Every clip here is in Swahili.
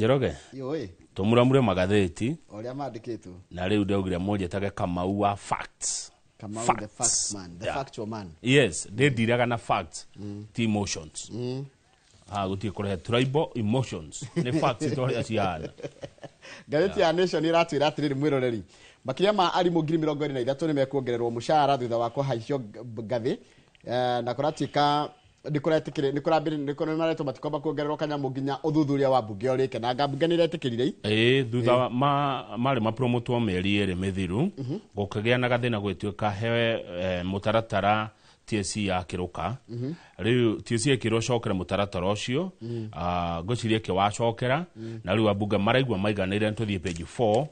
Njoroge. Yoi. Tumuramure magatheti. Oria mandikitwo. Na riu ndeugire moja tage Kamau wa facts. Kamau the facts man, the factual man. Yes, they diraga na facts, ti emotions. Gutie kore tribal emotions. Ni facts itoria ciana. Gatheti ya Nation iratwira atiriri mwiroreri. Makiria ma arimu 23,000 ni mekuongererwo mushahara thutha wa kuhaicio ngathi. Na kuratika nikurambire mareto matikomba kuongererwo kanyamu nginya uthuthuria wa mbunge urike na ngambunge ni retikirire thutha mari mapromotwo meri eri mithiru gukagia na gathina gwituika he mutaratara TSC ya kiruka riu TSC ikirocokera mutaratara ucio ngocirie ke wacokera na riu abunge maraigwa maiganire ntuthie page 4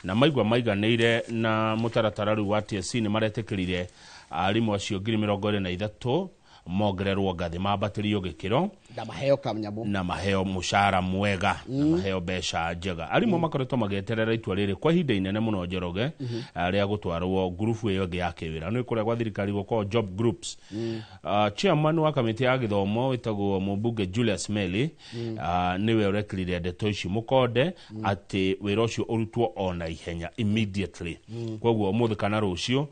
na maigwa maiganire na mutaratara riu wa TSC ni maretikirire arimu acio 23,000 mongererwo ngathi mambatirio gikiro na maheo mushara mwega na maheo besha njega arimu makoretwo magieterera itua riri kwa ihinda inene muno Njoroge ria gutwarwo grupu iyo ya kiwira ni kuria gwa thirikari gukoo job groups chairman wa kamiti ya githomo witagwo mubunge Julius Meli niwe urekirire ndeto ici mukonde ati wira ucio urutwo ona ihenya immediately kwoguo umuthi kana rucio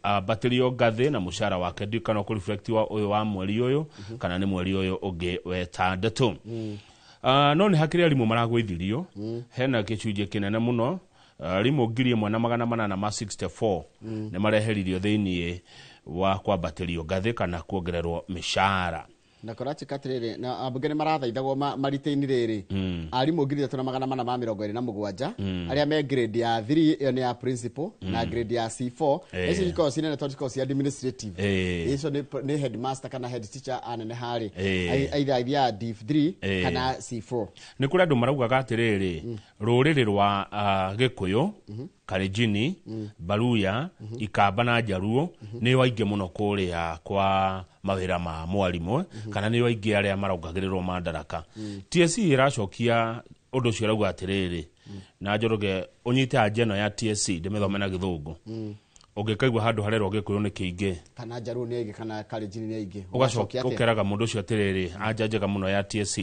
batirio ngathi na mushara wake ndikana ku reflect uyu wa mweri uyu kana ni mweri uyu ungi wetandatu no ni hakiri arimu maragwithirio hena gicunje kinene muno arimu 1,864 ni mareheririo thiini wa kwambatirio ngathi kana kuongererwo mishara na kuratika atiriri na abunge ni marathaithagwo marite-ini riri arimu 3,427 aria me grade ya 3 iyo ni ya principal na grade ya C4 ici iko sinene totiko cia administrative icio ni headmaster kana head teacher anene hari either ya D3 kana C4 ni kuri andu maraugaga atiriri ruriri rwa Gikuyu Kalenjin Baluya Ikamba na Jaruo ni wainge muno kuria kwa mawira ma mwalimu kana ni wainge aria maraugagirirwo mandaraka TSC iracokia undu cio rauga atiriri na Njoroge unyite ajeno ya TSC ndimethome na githungu ugikaigwa handu harerwo Gikuyu ni kiingi kana Jaruo ni aige kana Kalenjin ni aige ugacokia ukeraga mundu ucio atiriri ajanjaga muno ya TSC.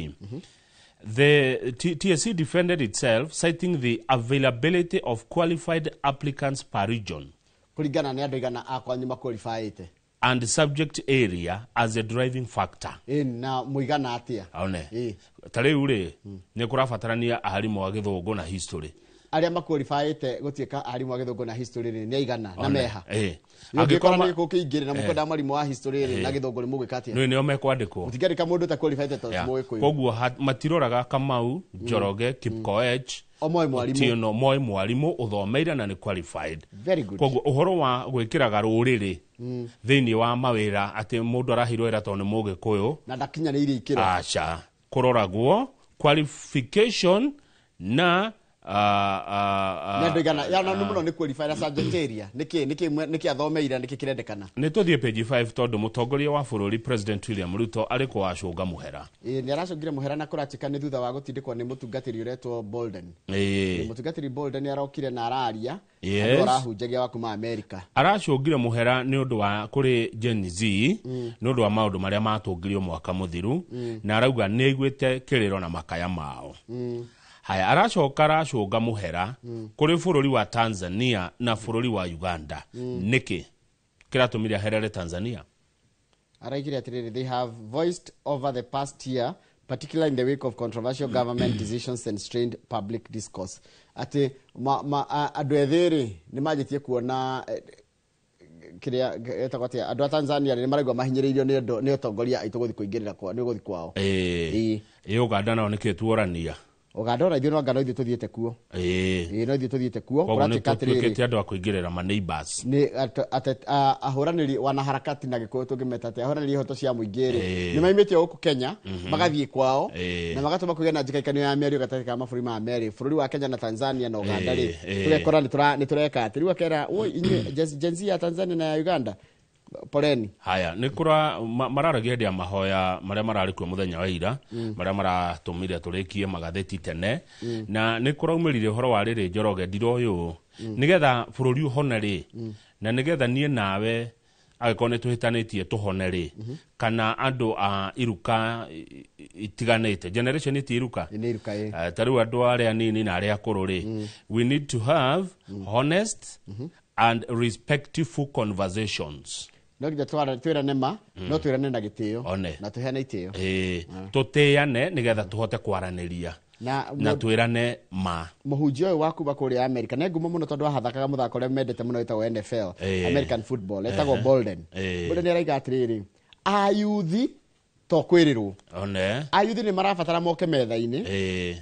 The TSC defended itself, citing the availability of qualified applicants per region kulingana na andu igana akwanyuma qualified and subject area as a driving factor. Na muigana atia aone tariu ri ni kurabatarania aharimu wa githungu na history aria maqualified gutieka arimu wa githungu na history ni aigana na meha angikora ni kukiingire na mukoda mwalimu wa history na githungu ni mugikatia no mekwandikwo utigarika mundu ta qualified to muiko koguo matiroraga Kamau Njoroge Kipkoech moy mwalimu uthomeire na ni qualified. Very good. Koguo uhoro wa gwikiraga ruriri thiini wa mawira ati mundu arahirwo ira to ni mugikuyu na ndakinya ni iri ikiro acha kuroragwo qualification na ndigana ya na muno ni qualified as subject area niki athomeira niki kirendekana ni tuthie page 5 tondu mutongoria wa bururi President William Ruto ariko wacunga muhera ni aracungire muhera na kuratika ni thutha wa gutindikwo ni mutungatiri uretwo Bolden mutungatiri Bolden arokire na araria arahunjagia wa kuma America aracungire muhera ni undu wa kuri Gen Z ni undu wa maundu maria matungirio mwaka muthiru na arauga ni aiguite kiriro na makaya mao haya aracunga muhera kuri bururi wa Tanzania na bururi wa Uganda niki kiratumira herere Tanzania araigire atiriri they have voiced over the past year particularly in the wake of controversial government decisions and strained public discourse ati andu ethiri ni majitie kuona kiria etagwatia andu a Tanzania ni maraigwa mahinyiririo ni utongoria aitu guthi kuingirira kwa ni guthi kwao Uganda nao nikituorania Uganda na ithuĩ ngano ithuĩ tuthiĩte kuo no ithuĩ tuthiĩte kuo kuratikatĩrĩte andũ a kũingĩrĩra ma neighbors ni ahũranĩri wanaharakati na Gĩkũyũ tũngĩmeta atĩ ahũranĩri ihoto cia mũingĩ nĩ maimĩte gũkũ Kenya magathiĩ kwao na magatũma kũgĩa na njĩkaikanio ya mĩario gatagatĩ ka mabũrũri ma merĩ bũrũri wa Kenya na Tanzania na Uganda rĩ tũrekora nĩ tũreka atĩ rĩu akera inyuĩ Gen Z ya Tanzania na ya Uganda poleni haya nikura mararagia ndia mahoya maria mararikuo muthenya wa ira maria maratumire turikie magatheti tene na nikura umirire horo wa riri Njoroge ndiro uyu nigetha bururi uhona ri na nigetha nie nawe agikone tuhitanitie tuhone ri kana andu a iruka itiganite generation iti iruka Ni iruka taru andu aria nini na aria akuru ri we need to have honest and respectful conversations. No githe twirane ma no twirane na gitio One. na tuhene itio tutiane nigetha tuhote kwaraniria na twirane ma muhunjia uyu waku bakuri America ne ngumo muno tondu ahathakaga muthako ria mendete muno wetagwo NFL American football etagwo Bolden Bolden araiga atiriri ayuthi to kwirirwo ayuthi ni marabatara moke metha-ini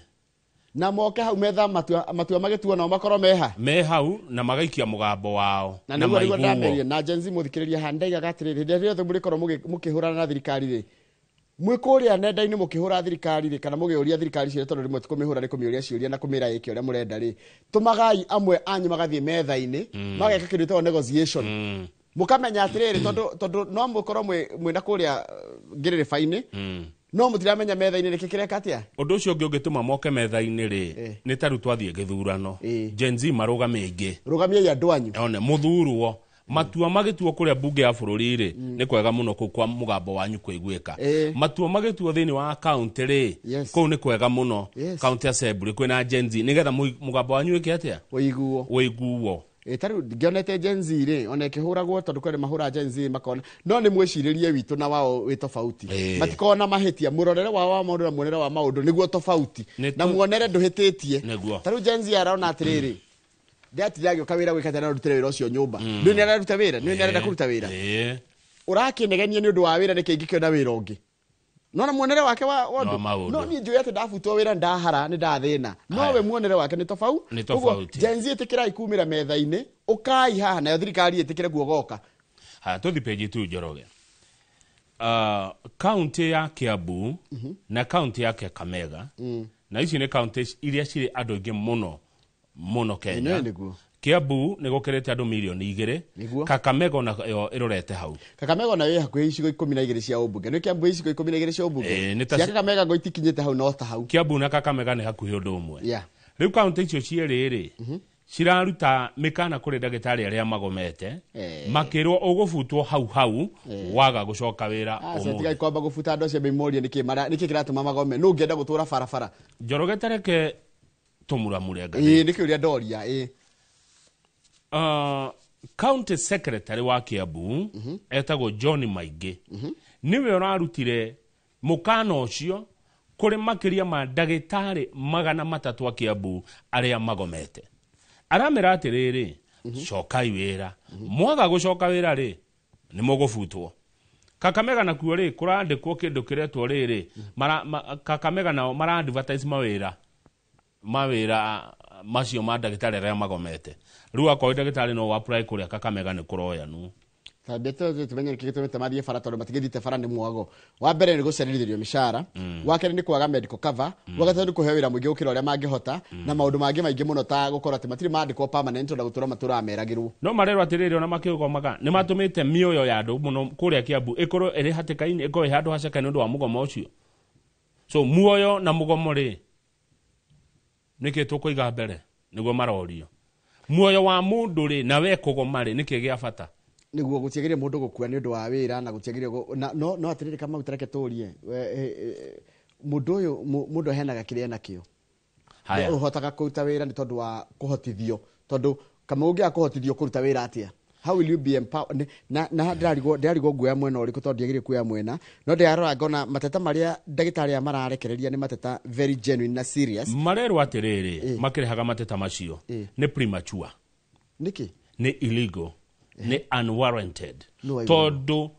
na moke hau metha matua magituo nao makoro me hau na magaikia mugambo wao na maiguo na Gen Z muthikiriria handaiga gatiriri rĩrĩa rĩothe mũrĩkorwo mũkĩhũrana na thirikari rĩ mwĩkũrĩa nenda-inĩ mũkĩhũra thirikari rĩ kana mũgĩũria thirikari ciothe tondu rimwe tikũmĩhũra nĩ kũmĩũria ciũria na kũmĩra ĩke ũrĩa mũrenda rĩ tũmagai amwe anyu magathiĩ metha-inĩ mageka kĩndũ gĩtagwo negotiation mukamenya atiriri tondu no mukorwo mwina kuria ngiririba-ini no mutiramenya metha-ini niki kireka atia undu ucio ungi ungituma moke metha-ini ri ni taru twathie githurano Gen Z marugame ingi rugamiei andu anyu one muthurwo matua magituo kuria bunge ya bururi ri ni kwega muno kwa mugambo wanyu kuiguika matua magituo thini wa county ri kou ni kwega muno county assembly kwina Gen Z nigetha mugambo wanyu wike atia woiguo taru ngionete Gen Z ri ona ikihuragwo tondu kwere mahura Gen Z makona no ni mwiciririe witu na wao wi tofauti matikona mahitia murorere wao wa maundu na muonere wa maundu niguo tofauti na muonere nduhititie taru Gen Z araona atiriri ndiatiragio kawira gwikata na rutire wira ucio nyumba ndu ni araruta wira ni arenda kuruta wira urakinegenia ni undu wa wira ni kingi kiona wira ungi no muonere wake wa no ni njuye ati ndafutwo wira ndahara ni ndathina no we muonere wake ni tofauti Gen Z itikira ikumira metha-ini ukai haha na thirikari itikire guogoka tuthi page 2 Njoroge county ya Kiambu na county ya Kakamega na ici ni counties iria ciri andu ingi muno Kenya Kiambu ni gukirete andu milioni 2 Kakamega na yo irorete hau Kakamega na we hakuhi icigo 12 cia ubunge ni Kiambu icigo 12 cia ubunge cia Kakamega go itikinyete hau no ta hau Kiambu na Kakamega ni hakuhi undu umwe riu county icio cieri ciraruta mikana kuri ndagitari aria magomete makirwo ugufutwo hau waga gucoka wira tigai kwamba gufuta andu acio memoria niki kiratuma magome no ngenda gutura barabara Njoroge tareke tumuramure niki uria ndoria county secretary wa Kiambu etagwo John Maige niwe urarutire mukana ucio kuri makiria ma ndagitari 300 a Kiambu aria magomete aramera atiriri cokai wira mwaga gucoka wira ri ni mugufutwo Kakamega na kuo ri kurandikwo kindu kiretwo riri Kakamega nao mara advertise mawira macio ma ndagitari aria magomete riu akoi ndagitari no apply kuria Kakamega ni kuroya nu tabeto tumenye kigitumite mathie bara tondu matigithite bara ni mwago wa mbere ni gucererithirio mishara wa kere ni kwaga medical cover wa gatatu ni kuhe wira mwingi ukira uria mangihota na maundu mangi maingi muno ta gukora ati matiri mandikwo permanent tondu gutura matura meragirwo no marero atiriri ona makiugomaga ni matumite mioyo ya andu muno kuria Kiambu ikoro iri hatikaini iko handu haceka ni undu wa mugomo ucio so muoyo na mugomo ri niki tukuiga mbere niguo marorio muoyo wa mundu ri na we kugoma ri niki gia bata niguo gutiegeria mundu gukua ni undu wa wira na gutiegeria no atiriri kama utareke turie mundu henaga kiria nakio haya uhotaga kuruta wira ni tondu wa kuhotithio tondu kama ungi akuhotithio kuruta wira atia how will you be empowered na ndarigwo nguya mwena uriku tondu ndiagirie kuya mwena no ndarora ngona mateta maria ndagitari mararekereria ni mateta very genuine na serious marero atiriri makirehaga mateta macio ni premature niki ni illegal ni unwarranted tondu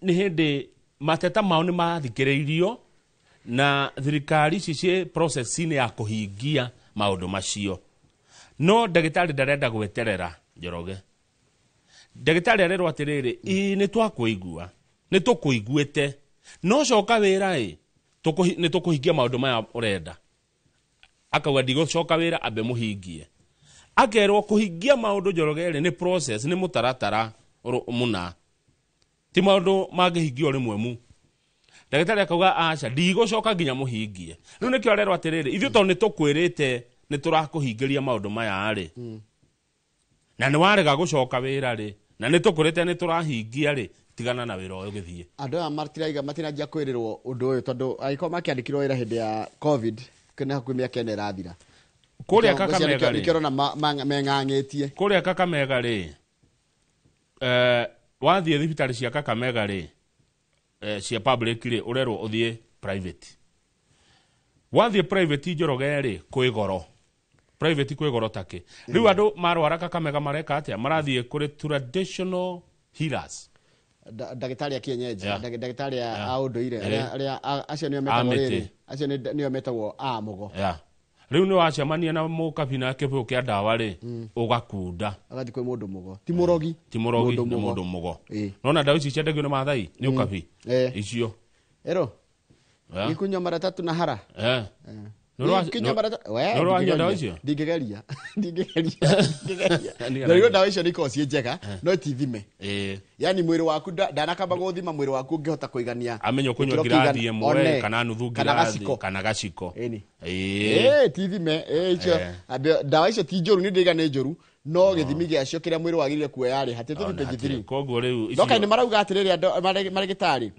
ni hindi mateta mao ni mathikiriirio na thirikari cicie process ni ya kuhingia maundu macio no ndagitari ndarenda gweterera Njoroge ndagitari arero atiriri ni twakuigua ni tukuiguite no coka wira ni tukuhingia maundu maya urenda akauga ndigocoka wira abe muhingie akerwo kuhingia maundu Njoroge ni process ni mutaratara muna ti maundu mangihingio rimwe mu ndagitari akauga acha ndigocoka nginya muhingie riu nikio arero atiriri ithu to ni tukwirite ni turakuhingiria maundu maya ri na ni warega gucoka wira ri na nä tå kå rä te nä tå rahingia rä tigana na wä ra å yå gä thiä andå aya matinanjia kwä rä rwo å ndå å yå tondå agä makä andä kä rwo wä ra hä ndä ya covid nä hakuä mä aka ä no ä rathira kå rä a Kakamega nä kä rona meng'ang'ä tie kå rä a Kakamega rä wathiä thibitarä cia Kakamega rä cia public rä å rerwo å thiä private wathiä private Njoroge rä kwä goro private kwä goro takä rä u andå marwara Kakamega mareka atä marathiä kå rä traditional healers ndagĩtarĩ a kienyeji ndagĩtarĩ a ũndũire arĩa acio nĩo metagwo rĩrĩ acio nĩo metagwo a mũgo rĩu nĩ wacemania na mũkabi na kĩbũyũ kĩa ndawa rĩ ũgakunda agathiĩ kwĩ mũndũ mũgo ti mũrogi nĩ mũndũ mũgo nona ndawa ici ciendagio nĩ Maathai nĩ ũkabi icio ero gĩkunywa mara tatu na hara nĩũrwanyua ndawa icio ndingĩgeria rĩu ndawa icio nĩikoragwo ciĩ njega no ti thime yani mwĩrĩ waku ndanakamba gũthima mwĩrĩ waku ũngĩhota kũigania amenya kũnyua ngirathi ĩmwe kana nuthu ngirathi kana gaciko ti thime icio ndawa icio ti njũru nĩ ndĩiga nĩ njũru no gĩthimi gĩacio kĩrĩa mwĩrĩ wagĩrĩire kuoya rĩ hatĩ tũthiĩ page 3 koguo rĩu ndoka nĩ marauga atĩrĩrĩ marĩgĩtarĩ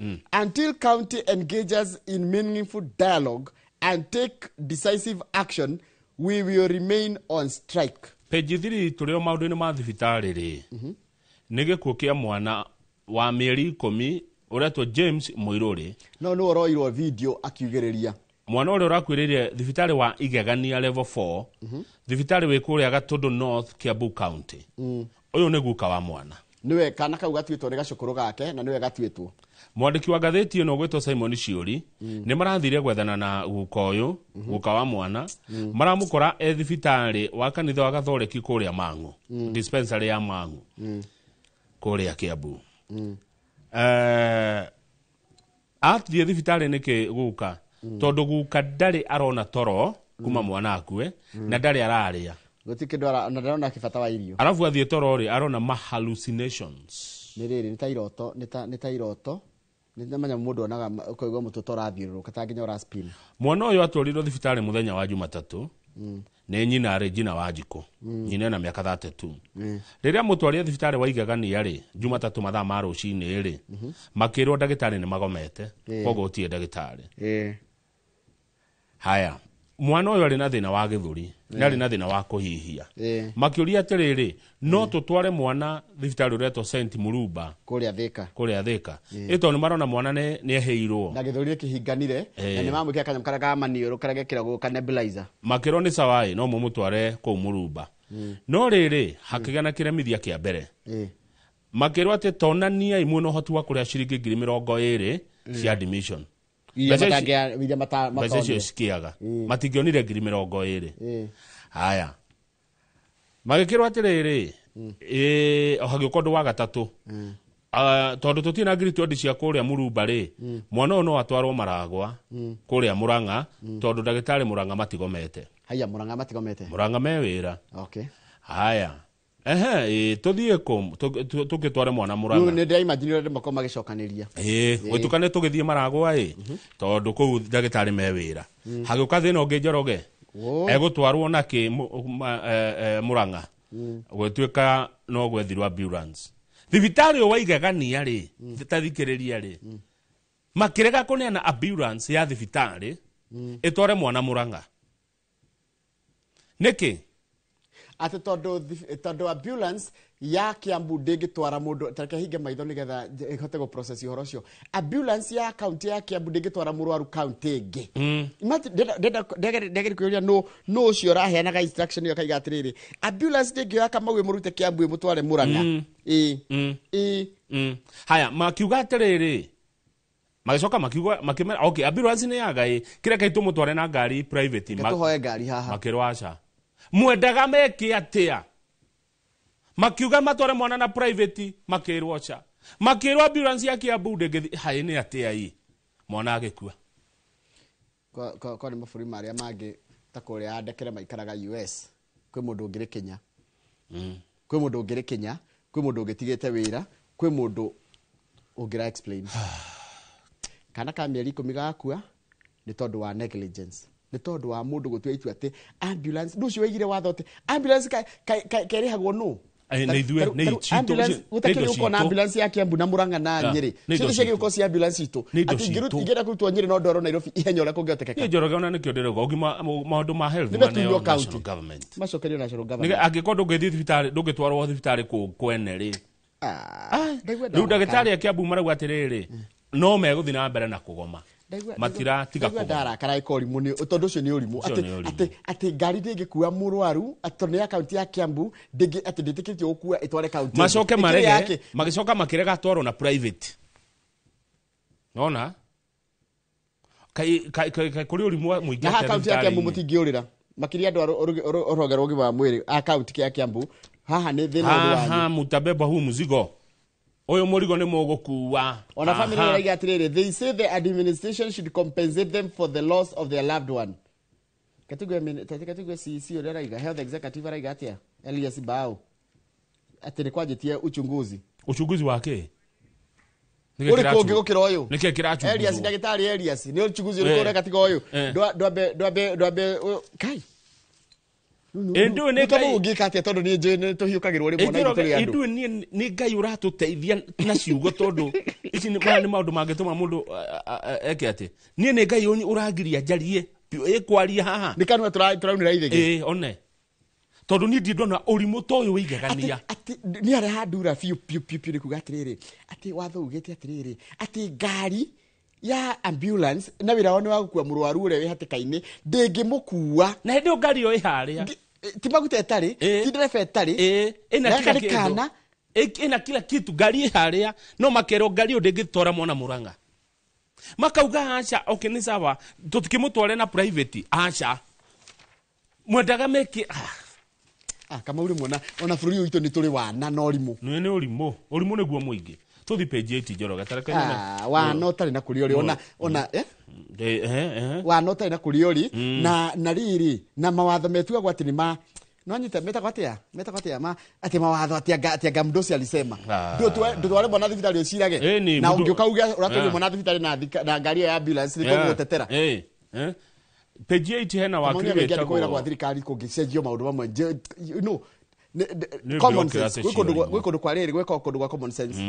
until county engages in meaningful dialogue and take decisive action, we will remain on strike. Page 3 tulio maũndũ-inĩ ma thibitarĩ rĩ nĩ gĩkuũ kĩa mwana wa mĩeri 10 ũretwo James Mũirũrĩ no nĩ ũroirwo video akiugĩrĩria mwana ũrĩa ũrakuĩrĩire thibitarĩ wa Igegania level 4 thibitarĩ wĩ kũrĩa Gatũndũ North Kiambu County ũyũ nĩ guka wa mwana niwe kana kau gatuĩtwo nĩ gacũkũrũ gake na niwe gatuĩtwo mwandĩki wa ngathĩti ĩno gwĩtwo Simon Ciũri nĩ marathire gwethana na guka ũyũ guka wa mwana maramũkora thibitarĩ wa kanitha wa Gathoreki kũrĩa Mang'u dispensary ya Mang'u kũrĩa Kiambu athiĩ thibitarĩ nĩkĩ guka tondũ guka ndarĩ arona toro kuma mwana akue na ndarĩ ararĩa gũtikĩndwara na ndarona kĩbata wa irio arabu athiĩ toro rĩ arona hallucinations nĩ rĩrĩ nĩ ta iroto nĩ manya mũndũ onaga ũkaigua mũtũ torathiũrũrũka ta nginya ũraspin mwana ũyũ atwarirwo thibitarĩ mũthenya wa Jumatatũ nĩ nyina Regina Wanjikũ nyina na mĩaka 32 rĩrĩa mũtwarire thibitarĩ wa Igegania rĩ Jumatatũ mathaa ma rũcinĩ rĩ makĩrwo ndagĩtarĩ nĩ magomete koguo gũtirĩ ndagĩtarĩ haya mwana ũyũ arĩ na thĩna wa gĩthũri nĩ arĩ na thĩna wa kũhihia makĩũria atĩrĩrĩ no tũtware mwana thibitarĩ ũretwo St Murumba kũrĩa Thĩka ĩtondũ nĩ marona mwana nĩ ahĩirwo na gĩthũri kĩhinganire na nĩ mamwĩkĩra kanyamũ karĩa ka maniũrũ karĩa gekĩragwo ka nebulizer makĩrwo nĩ sawa no mũmũtware kũu Murumba no rĩrĩ hakĩgĩa na kĩremithia kĩa mbere makĩrwo atĩ tonaniai mwĩna ũhoti wa kũrĩa ciringi 20,000 cia admission mbeca icio cikĩaga matingĩonire 20,000 haya magĩkĩrwo atĩrĩrĩ hagĩũka ũndũ wa gatatũ tondũ tũtirĩ na ngiri cia kũrĩa Murumba rĩ mwana ũyũ no atwarwo Maragwa kũrĩa Mũrang'a tondũ ndagĩtarĩ Mũrang'a matigomete Mũrang'a me wĩra haya tũthiĩ kũ tũgĩtware mwana Mũrang'a nĩ ndĩraimagine ũrĩa mako magĩcokanĩria gwĩtukane tũgĩthiĩ Maragwa tondũ kũu ndagĩtarĩ me wĩra hagĩũka thĩna ũngĩ Njoroge egũtwarwo nakĩ Mũrang'a gwĩtuĩka no gwethirwo ambulance thibitarĩ ũyũ wa Igegania rĩ tathikĩrĩria rĩ makĩrega kũneana ambulance ya thibitarĩ ĩtware mwana Mũrang'a nĩkĩ atĩ tondũ ambulance ya Kiambu ndĩngĩtwara mũndũ tareke hinge maitho nĩgetha ĩhote gũ process ũhoro ũcio ambulance ya county ya Kiambu ndĩngĩtwara mũrwaru county ĩngĩ ndagĩrĩ kwĩrĩa no ũcio ũraheanaga instruction ĩyo kaiga atĩrĩrĩ ambulance ndĩngĩoya Kamau ĩmũrute Kiambu ĩmũtware Mũrang'a haya makiuga atĩrĩrĩ magĩcoka makĩmera okay ambulance nĩ yaga kĩrĩa kaitũ mũtware na ngari private tũhoe ngari haha makĩrwaca mwendaga meke atĩa makiuga matware mwana na private makĩrwoca makĩrwo ambulance ya Kiambu ndĩngĩthi haĩ nĩ atĩa mwana agĩkua kwa nĩ mabũrũri marĩa mangĩ ta kũrĩa andekere maikaraga US kwĩ mũndũ ũngĩrĩ Kenya kwĩ mũndũ ũngĩrĩ Kenya kwĩ mũndũ ũngĩtigĩte wĩra kwĩ mũndũ ũngĩra explain kana ka mĩeri 10 gakua nĩ tondũ wa negligence nĩ tondũ wa mũndũ gũtua itua atĩ ambulance ndũcio waigire watho atĩ ambulance kerĩhagwo no na ithue ne ambulance utakiri uko na ambulance ya Kiambu na Murang'a na Nyeri sio shege uko si ambulance itu ati igera kutwa Nyeri no ndoro Nairobi ihenyora kungeotekeka ni Njoroge ona nikio ndirego ugima maundu ma health Ni ma beturio neo county. national government macokerio national government angikondo ngethi thibitari ndungitwarwo thibitari kwene ri riu ndagitari ya Kiambu marauga atiriri no meguthi na mbere na kugoma matira tiga kugoma ndarakara ikori muni tondu ucio ni urimu ati ngari ndingikua murwaru atone account ya Kiambu ndingi ati nditikitio gukua itware county macoke marege magicoka makirega twarwo na private nona kai kuri urimu muingi na account ya Kiambu mutingiurira makiria andu orogero ugi wa mwiri account ya Kiambu haha ni thina wanyu mutabeba huu muzigo oyo murigo ni mugukuwa ona family raiga atiriri they say the administration should compensate them for the loss of their loved one katigwe CC ore raiga health executive raiga atia Elias Bao atiri kwajitie uchunguzi wake uri kungi gukira uyu nike kirachu Elias ndagitari Elias ni uchunguzi uri kore katika uyu ndwabe kai endo ne kai ugika atia tondu ni nje tuhiukagirwo ri mwana ituri andu endo ni ngai uratuteithia na ciugo tondu ici ni mwana maundu mangituma mundu eke ati ni ngai uragiria jarie ikwaria haha ni kanwa turaunira ithege one tondu ni ndona urimu toyo wigegania ati ni ara handura piu ni kugatiriri ati watho ugete atiriri ati ngari ya ambulance na wira wone wa gukua murwaru ure wi hatikaini ndingimukua na hindi ngari yo iharia ti maguta etari ti driver etari ina kila kitu ina kila kitu ngari iharia no makero ngari yo ndingitora mwana Murang'a makauga acha okay ni sawa tutikimutware na private acha mwendaga meki kama uri mwana ona fururi uito ni turi wana na orimu ni orimu niguo muingi tuthi page 8 Njoroge tarekanya wa notari na kuriori ona wa notari na kuriori na riri na mawatho metuga gwati ni ma no nyita meta kwatia ma ati mawatho atia Gamdosi alisema ndio wale mwana thibitari ocirage na ungikauga uratonya mwana thibitari na ngari ya ambulance ni kugutetera page 8 hena wakiri wetagwo kwa thirikari kungicenjio maundu mamwe you know common sense gwiko kwa riri gwiko kundu kwa common sense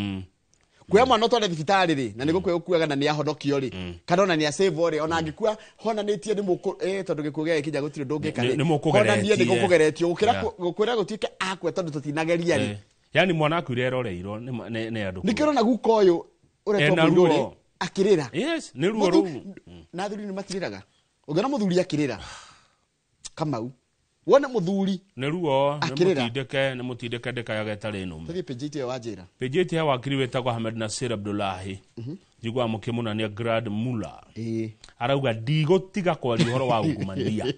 kuya mwana tware thibitari ri na niguo kwekuaga na ni ahonokio ri kana ona ni a save ri ona angikua hona nitie ni muku tondu gikugia ikinya gutire ndungika ri hona nie ni gukugeretio gukira gutike akwe tondu tutinageria ri yani mwana akwire eroreiro ne andu nikirona guko uyu uretwo munduri akirira yes ni ruo ru na thuri ni matiriraga ugana muthuri akirira Kamau wona muthuri ne ruo ne mutindeke ndeka getari no tuthie page 8 wa njira page 8 ya wakiri wetagwo Ahmed Nasir Abdullahi jigwa mukimuna ni Grad Mula arauga ndigutiga kwari horo wa ungumania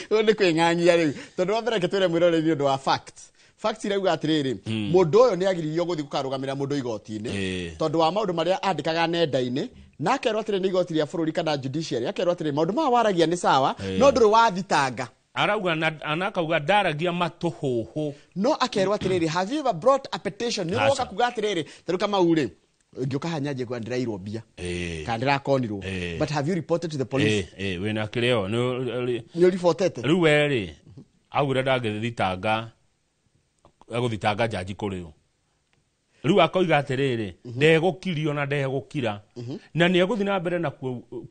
one kweng'ang'ia riu tondu wa mbere ketwire mwirore ni undu wa facts irauga atiriri mundu uyu ni agiririo guthi gukarugamira mundu igoti-ini tondu wa maundu maria andikaga nenda-ini na akerwo atiri ni igoti ria bururi kana judiciary akerwo atiri maundu ma waragia ni sawa no nduri wathitanga arauga anakauga ndaragia matuhuhu no akerwo atiriri have you ever brought a petition ni woka kuga atiriri tondu kama uri ngioka hanyaje kwa ndirairwo bia kana ndirakonirwo but have you reported to the police wena kireo ni reported riu weri augire ndagithitanga aguthitanga jaji kuriyo riu akoiga atiriri ndegukirio na ndegukira na ni aguthi na mbere na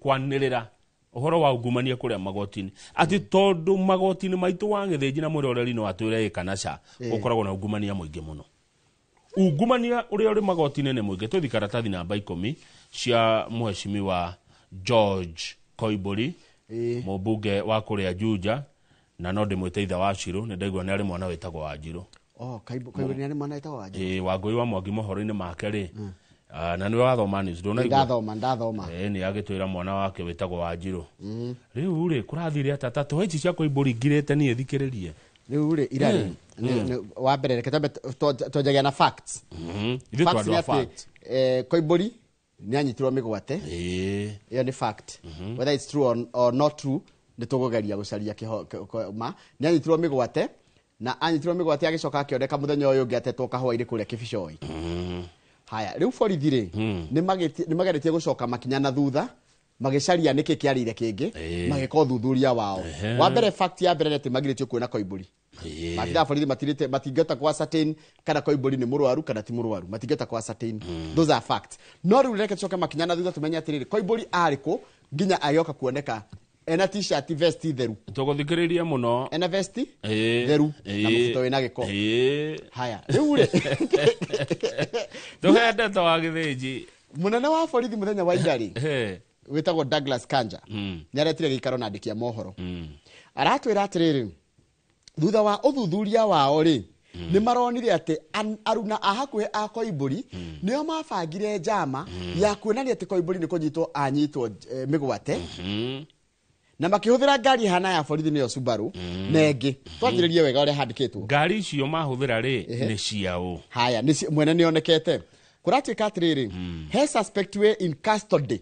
kwanirira uhoro wa ungumania kuria magotini ati tondu magotini maitu wangithinji na muroreri no atwire ikanaca ukoragwo na ungumania muingi muno ungumania uria uri magotini ne muingi tuthi karatathi namba 10 cia mheshimiwa George Koiburi mubunge wa kuria Juja na no ndimwiteitha wa Shiro ni ndaigwa ni ari mwana wetagwo wa Njiro Koiburi ni ari mwana wetagwo wa Njiro Wangui wa Mwangi mohoro-ini make ri na niwe wathoma news ndona ndathoma ni agitwira mwana wake wetagwo wa Njiro riu ri kurathire atata to hici cia Koiburi ngirete ni ethikiririe riu ri irari wa mbere reke twajagia na facts Koiburi ni anyitirwo migwate iyo ni fact whether it's true or not true ni tugugeria gucaria ma ni anyitirwo migwate na anyitirwo migwate agicoka akioneka muthenya uyu ngiatetwo kahwa-ini kuria Kibicoi haya riu borithi ri ni mageretie gucoka makinya na thutha magicaria niki kiarire kingi magika uthuthuria wao wa mbere fact ya mbere ni ati magiretio kuona Koiburi Maabitha borithi matingĩhota kwa ascertain kana Koimbũri nĩ mũrwaru kana ti mũrwaru, matingĩhota kwa ascertain. Those are facts. No rĩu reke tũcoke makinya thutha tumenye atĩrĩrĩ, Koimbũri arĩ kũ nginya agĩoka kuoneka ena t-shirt vest theru. Tũgũthikĩrĩria mũno. Ena vest theru na mũbuto wĩna gĩko. Haya rĩu rĩ tũhe ndeto wa gĩthĩnji. Mũnene wa borithi mũthenya wa ira rĩ wĩtagwo Douglas Kanja nĩaretire gĩikaro na andĩki a mohoro. Aratwĩra atĩrĩrĩ, thutha wa ũthuthuria wao rĩ nĩ maronire atĩ aruna a hakuhĩ a Koimbũri nĩo mabangire njama ya kuonania atĩ Koimbũri nĩ kũnyitwo anyitwo mĩgwate na makĩhũthĩra ngari hana ya borithi nĩyo Subaru na ĩngĩ. Twanjĩrĩrie wega ũrĩa handĩkĩtwo. Ngari icio mahũthĩra rĩ nĩ ciao. Haya mwene nĩonekete. Kũratuĩka atĩrĩrĩ, he suspect we in custody.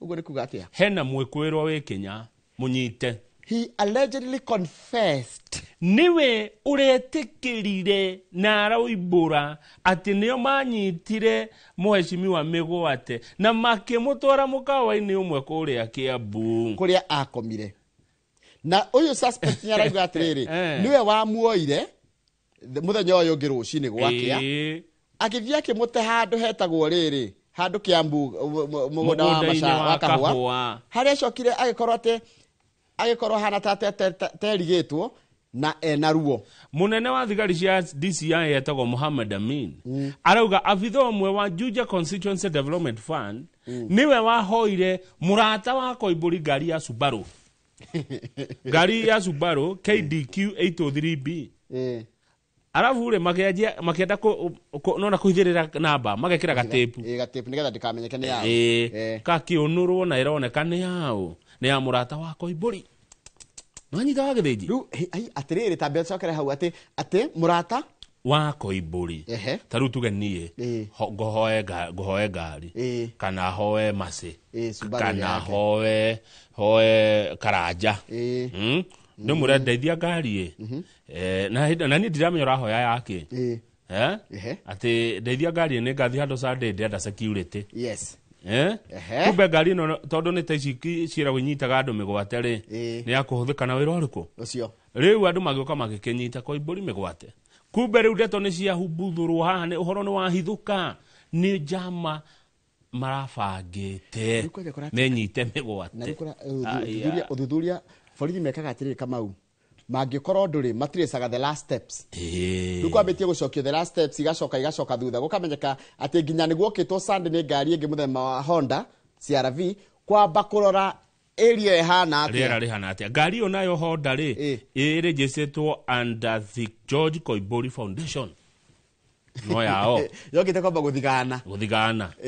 Ũguo nĩ kuga atĩa? Hena mwĩkũĩrwo wĩ Kenya mũnyite. He allegedly confessed. Niwe uretikirire na aroimbura ati nio manyitire muheshimiwa mĩgwate na makĩmũtwara mũkawa-inĩ ũmwe kũrĩa Kiambu kũrĩa akomire. Na ũyũ suspect nĩarauga atĩrĩrĩ niwe wamuoire mũthenya ũyũ ũngĩ rũcinĩ gwakĩa agĩthiĩ akĩmũte handũ hetagwo rĩrĩ handũ Kiambu mũgũnda wa Macha wa Kahũa harĩa acokire agĩkorwo hana terigĩtwo na ena ruo. Munene wa thigari cia DCI etagwo Mohamed Amin arauga abitha ũmwe wa Juja Constituency Development Fund niwe wahoire mũrata wa Koimbũri ngari ya Subaru ngari ya Subaru KDQ 803B arabu rĩ makĩenda nona kũhithĩrĩra namba magekĩra gatepu nĩgetha ndĩkamenyeke nĩ yao kakĩũnũrwo na ĩroneka nĩ yao nĩ ya mũrata wa Koimbũri. Nwanyita wa gĩthĩnji rĩu atĩrĩrĩ ta mbeca cokere hau atĩ mũrata wa Koimbũri ta rĩu tuge niĩ ngũhoe ngari kana hoe macĩ kana hoe karanja ndĩmũre ndeithia ngari na niĩ ndiramenya ũrahoya yake atĩ ndeithia ngari nĩ ngathiĩ handũ Sunday ndĩenda security. Kumbe ngari ĩno tondũ nĩ ta ici ciĩragwo inyitaga andũ mĩgwate rĩ nĩ ya kũhũthĩka na wĩra ũrĩkũ ũcio. Rĩu andũ magĩũka magĩkĩnyita Koimbũri mĩgwate. Kumbe rĩu ndeto nĩ ciahumbuthũrwo haha nĩ ũhoro nĩ wahithũka nĩ njama marabangĩte menyite mĩgwate. Ũthuthuria borithi mekaga atĩrĩrĩ Kamau mangĩkorwo ndũrĩ matracaga the last steps. Rĩu kwambĩtie gũcokio the last steps igacoka thutha gũkamenyeka atĩ nginya nĩguo okĩtwo Sunday nĩ ngari ĩngĩ mũthemba wa Honda CRV kwamba kũrora area ĩhana atĩa rĩera rĩhana atĩa. Ngari ĩyo nayo Honda rĩ ĩrĩgĩcĩtwo under the George Koimbũri Foundation no yao yokĩte kwamba gũthigana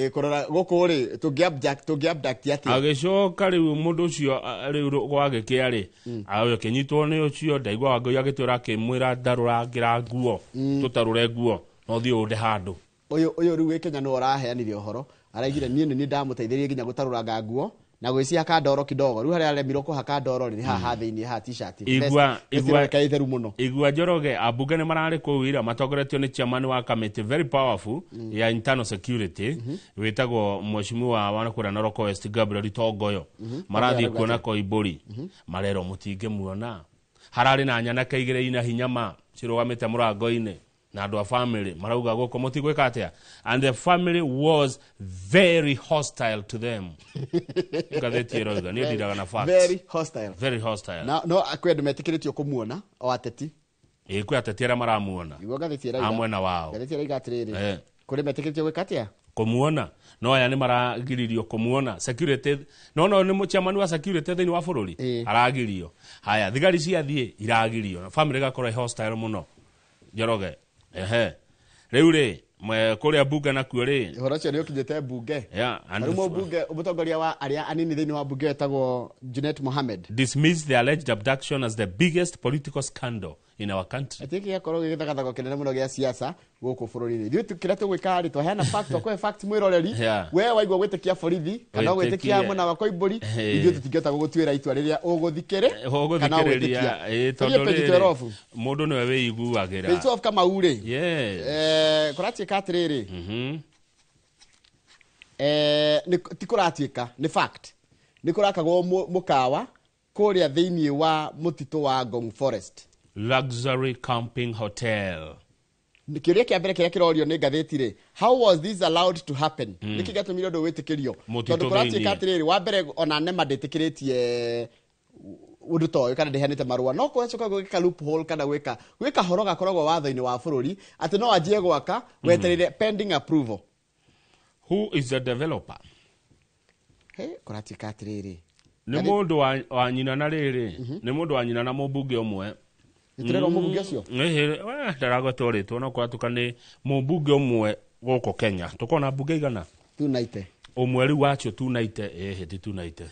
kũrora gũkũ rĩ tũngĩabduct atĩa. Agĩcoka rĩu mũndũ ũcio rĩu gwagĩkĩa rĩ akĩnyitwo nĩ ũcio ndaigua Wangũi agĩtwĩra akĩmwĩra ndarũrangĩra nguo tũtarũre nguo no thiĩ ũnde handũ. Ũyũ rĩu wĩ Kenya no ũraheanire ũhoro araigire niĩ ndamũteithĩrie nginya gũtarũranga nguo na gwĩciaka ndoro kidogo. Rĩu harĩa aremirwo kũhaka ndoro nĩ haha thĩinĩ ha t-shirt igua mũno. Igua Njoroge ambunge nĩ mararĩ kũu ira matongoretio nĩ chairman wa committee very powerful ya internal security wĩtagwo mheshimiwa wa Nakuru Narok West Gabriel Tongoyo marathiĩ kuona Koimbũri marero mũtingĩmuona. Hararĩ na nyanake igĩrĩ ina hinya ma cirũgamĩte mũrango-inĩ na andũ a family marauga gũkũ mũtigwĩka atĩa and the family was very hostile to them. Ngathĩti ĩroiga niĩ ndiraga na facts. Very hostile. No akwenda metĩkĩrĩtio kũmuona o ateti. Kwĩ ateti arĩa maramuona amwena wao. Ngathĩti ĩroiga atĩrĩrĩ kũrĩ metĩkĩrĩtio gwĩka atĩa kũmuona no aya nĩ maragiririo kũmuona security no nĩ mũchairman wa security thĩinĩ wa bũrũri aragirio. Haya thigari ciathiĩ iragirio na family gakorwo hostile mũno Njoroge. Rĩu rĩ kũrĩa bunge nakuo rĩ ũhoro ũcio nĩ ũkinyĩte bunge. Arũmwo bunge mũtongoria wa arĩa anini thĩinĩ wa bunge etagwo Junet Mohamed dismissed the alleged abduction as the biggest political scandal in our country. Atĩ gĩakorwo gĩgĩthagathago kĩnene mũno gĩa siasa gũkũ bũrũri-inĩ. Ithuĩ kĩrĩa tũgwĩka rĩ twaheana fact twakuhe fact mwĩroreri we waigua gwĩtĩkia borithi kana gwĩtĩkia mwena wa Koimbũri ithuĩ tũtingĩhota gũgũtuĩra itua rĩrĩa ũgũthikĩre kana gwĩtĩkia. Tondũ mũndũ nĩwe wĩiguagĩra. Page 12 Kamau rĩ kũratuĩka atĩrĩrĩ ti kũratuĩka nĩ fact nĩ kũrakagwo mũkawa kũrĩa thĩinĩ wa mũtitũ wa Ngong Forest luxury camping hotel. Kiuria kia mbere kiria kirorio ni ngatheti ri, how was this allowed to happen? Niki gatumire ndu witikirio tondu kuratika atiriri wa mbere ona nema nditikiretie undu toyo kana ndihanite marua no kwacoka gwika loophole kana gwika horo gakoragwo watho-ini wa bururi ati no anjie gwaka weterere pending approval. Who is the developer? Hey, kuratika atiriri Ni mundu wa nyina na riri ni mundu wa nyina na mubunge omwe itirero mubunge ucio ndarago twaritwo no kwatuka ni mubunge omwe goko Kenya tukona bunge igana tunaite omwe ri wacho tunaite hiti tunaite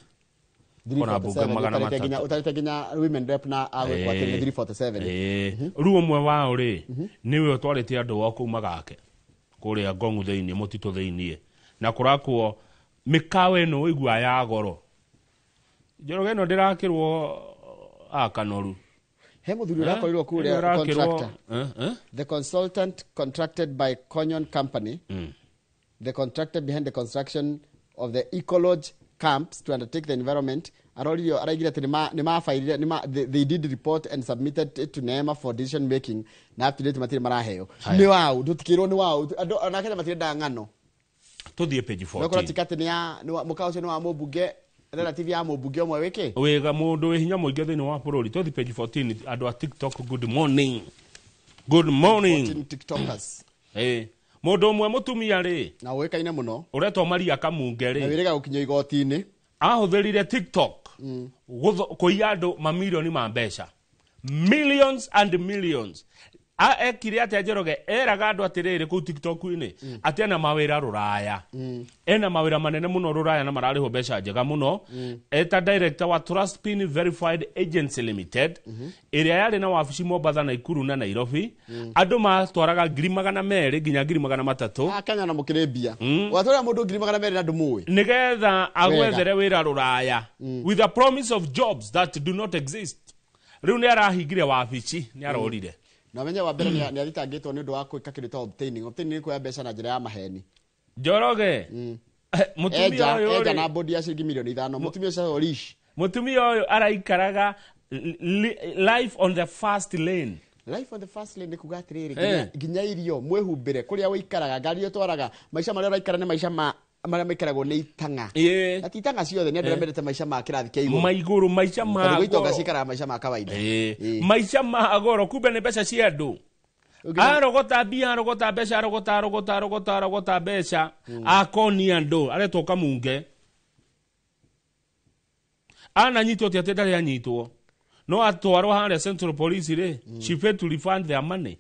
kona bunge magana matatu utarite ginya women rep na agwe kwa 347 ru omwe wao ri niwe utwarite andu wa kuma gake kuria Ngong'u thiini mutito thiini na kurakwo mikawe no igwa ya goro Njoroge no ndirakirwo akanoru he muthuri urakorirwo kuria contractor the consultant contracted by Konyon Company the contractor behind the construction of the Ecolodge camps to undertake the environment araigire ati they did report and submitted it to NEMA for decision making na up to date matire maraheo ni wao dutikirwo ni wao anakenya matire ndangano tuthie page 14 no kuratikate ni mukao cio ni wa mubunge relative ya mubunge omwe wiki wega mundu wi hinya muingi thiini wa bururi tuthi page 14 andu a TikTok good morning TikTokers mundu omwe mutumia ri na wikaine muno uretwo Maria Kamunge ri na wirega gukinya igoti-ini ahuthirire TikTok kuiya andu mamilioni ma mbeca millions and millions ekire atia Njoroge eraga andu atiriri ku TikTok-ini ati ena mawira ruraya ena mawira manene muno ruraya na marariho mbeca njega muno eta director wa Trustpin Verified Agency Limited iria yari na wabici Mombasa na Ikuru na Nairobi andu matwaraga 200,000 nginya 300,000 Kenya na mukirembia watwara mundu 200,000 na ndumuwe nigetha agwethere wira ruraya with a promise of jobs that do not exist. Riu ni arahingire wabici ni arorire na menya wa mbere ni athitangitwo ni undu wa kwika kindu obtaining kwa mbeca na njira ya maheni. Njoroge mutumia oyo na bodi ya shilingi milioni 5 mutumia ucio rish mutumia oyo araikaraga life on the fast lane ni kugatiriri ginya irio mwehumbire kuria wikaraga ngari yo twaraga maisha maria raikara ni maisha maria maikaragwo ni itanga ati itanga ciothe ni andira mendete maisha ma kirathi kia iguru maiguru maisha ma goro itonga cikara maisha ma kawaida maisha ma goro kumbe ni mbeca cia andu arogota bia arogota mbeca arogota mbeca akoni andu aretwo Kamunge ananyitwo ati ndari anyitwo no atwarwo haria Central Police ri she failed to refund their money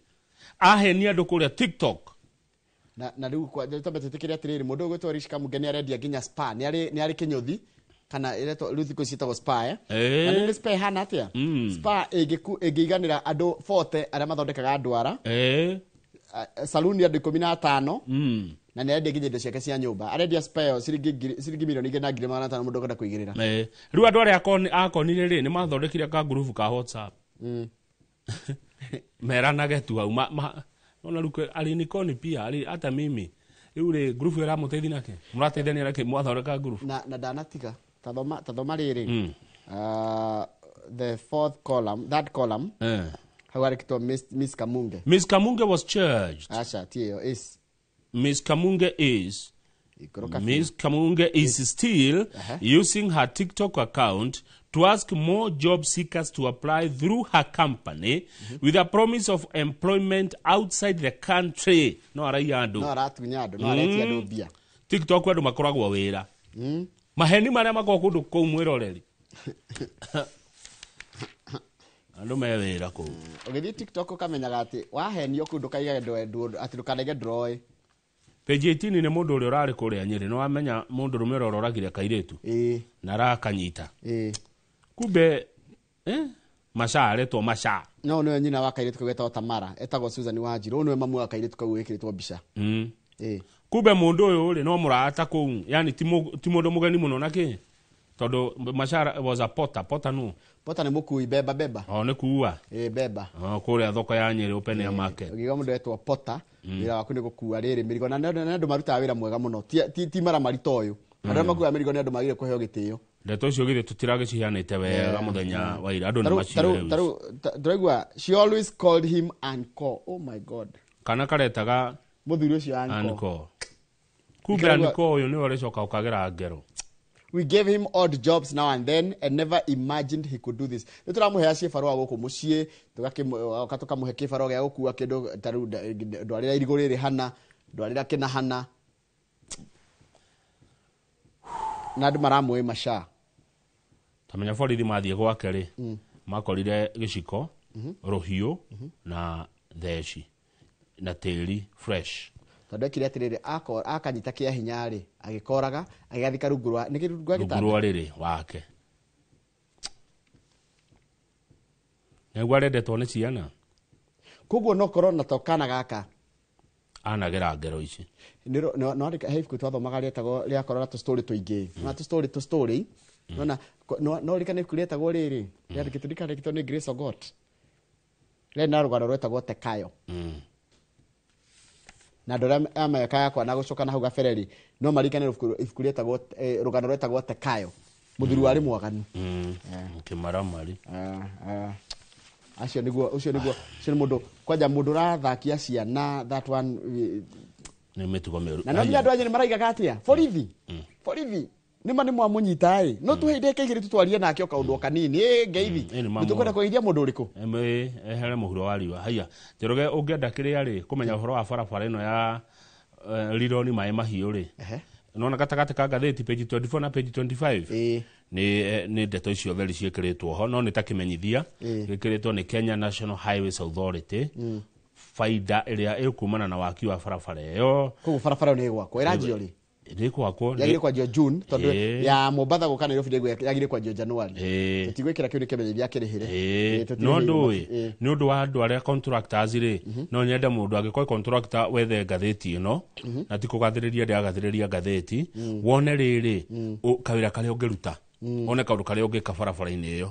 aheni andu kuria TikTok na riu kwa tabetikiria atiriri mundu gwetwo Rish Kamunge ni arendia ginya spa ni ari kinyothi kana ireto ruthiko citagwo spa na ni spa hana atia spa ingiganira andu 40 aria mathondekaga ndwara saluni andu 15 na ni arendia ginya indo ciake cia nyumba arendia spa ciringi milioni 2.5 mundu kwenda kuigirira riu andu aria akonire ri ni mathondekire ka group ka WhatsApp meranage tu au ona ruko alinikoni pia hata mimi yule group ya mutethi nake murateithania nake mwathoreka group na danatiga tathoma riri the fourth column that column how are it Miss Kamunge was charged Miss Kamunge is still using her TikTok account to ask more job seekers to apply through her company with a promise of employment outside the country. No araiandu. No aratunyado, no aretiandu bia. TikTok andu makoragwo wira. Maheni maria makoko kundu kou mwiroreri. Andu mewira kou. Ugithi TikTok ukamenyaga ati wahenio kundu kaiga ndu ati ndukanege droi. Page 18 ni mundu uria urari kuria Nyeri no amenya mundu rumero roragire kairetu na rakanyita kumbe masharetwo masha no no nyina wa kairetu kwetwa Tamara etagwo Susan Wanjiru no mamu wa kairetu kau ekiritwo bica kumbe mundu uyu ri no murata kou yani ti mundu mugeni muno naki todo mashara was a pota no pota ni mukui beba ne kuua beba kuria thoko ya Nyeri open ya market giga mundu etwa pota wira waku ni gukua riri mirigo na ndu maruta wira mwega muno ti mara marito uyu Andũ makua mĩrigo nĩ andũ magire kũheo gĩtĩo. Ndeto icio githĩ tutiragĩciheanĩte wega mũthenya wa ira andũ nĩ maciũrĩu. Tũraigua she always called him Uncle. Oh my God. Kana karetaga Mũthuri ũcio Uncle. Kumbe Uncle ũyũ nĩ ũrĩcoka ũkagera ngero. We gave him odd jobs now and then and never imagined he could do this. Nĩ tũramũhea ciĩbarũa gũkũ mũciĩ, tũkamũhe kĩbarũa gĩa gũkua kĩndũ ta rĩu ndwarĩra irigũ rĩrĩ hana, ndwarĩra kĩna hana. Na andũ maramũĩ maca. Tamenya borithi mathiĩ gwake rĩ, makorire gĩciko, rũhiũ na theci na tĩri fresh. Tondũ ekire atĩrĩrĩ akanyita kĩa hinya rĩ, agĩkoraga agĩgathika rungu rwa nĩ rungu rwa gĩtanda. Rungu rwa rĩrĩ wake. Nĩguo arendetwo nĩ ciana. Koguo no korona tokana gaka. Anagera ngero ici. No heifku twathomaga rĩetagwo rĩa korora tũ story tũingĩ. Na tũ story. No rĩkane kuretagwo rĩrĩ. Rĩandĩkĩtwo rĩkandĩkĩtwo nĩ Grace Ogot. Rĩna rũgano rwetagwo Tekayo. Na ndora ameka yakwa na gũcoka na hau gabereri no marikane ibuku rĩetagwo rũgano rwetagwo Tekayo. Mũthuri warĩ mwaganu. Kĩmaramari. Acio nĩ mũndũ kwanja mũndũ rathakia ciana that one nĩ mĩtugo mĩũru. Na no andũ anyu nĩ maraigaga atĩa borithi nĩma nĩ mwamũnyita no tũheinde kĩgĩrĩ tutwarie nake o kaũndũ kanini ngeithi nĩtũkwenda kũgeithia mũndũ ũrĩkũ ehere mũhuro wa riũa haya Njoroge ũngĩenda kĩrĩa rĩ kũmenya ũhoro wa barabara ĩno ya Rironi Maĩ Mahiũ rĩ nona gatagatĩ ka ngathĩti page 24 na page 25 nĩ ndeto icio theri ciĩkĩrĩtwo ho no nĩ ta kĩmenyithia gĩkĩrĩtwo nĩ Kenya National Highways Authority faida ĩrĩa ĩkumana na waki wa barabara ĩyo koguo barabara nĩ gwakwo ĩranjio rĩ yagire kwanjio June tondu ya Mombasa gũka Nairobi yagire kwanjio January tutigwĩkĩra kĩu nĩ kĩmenyithia kĩrĩhĩre no ndũĩ nĩ ũndũ wa andũ arĩa contractors rĩ no nyende mũndũ angĩkorwo contractor wethe ngathĩti ĩno na ti kũgathĩrĩria ndĩagathĩrĩria ngathĩti wone rĩrĩ kawĩra karĩa ũngĩruta one kaũndũ karĩa ũngĩka barabara-inĩ ĩyo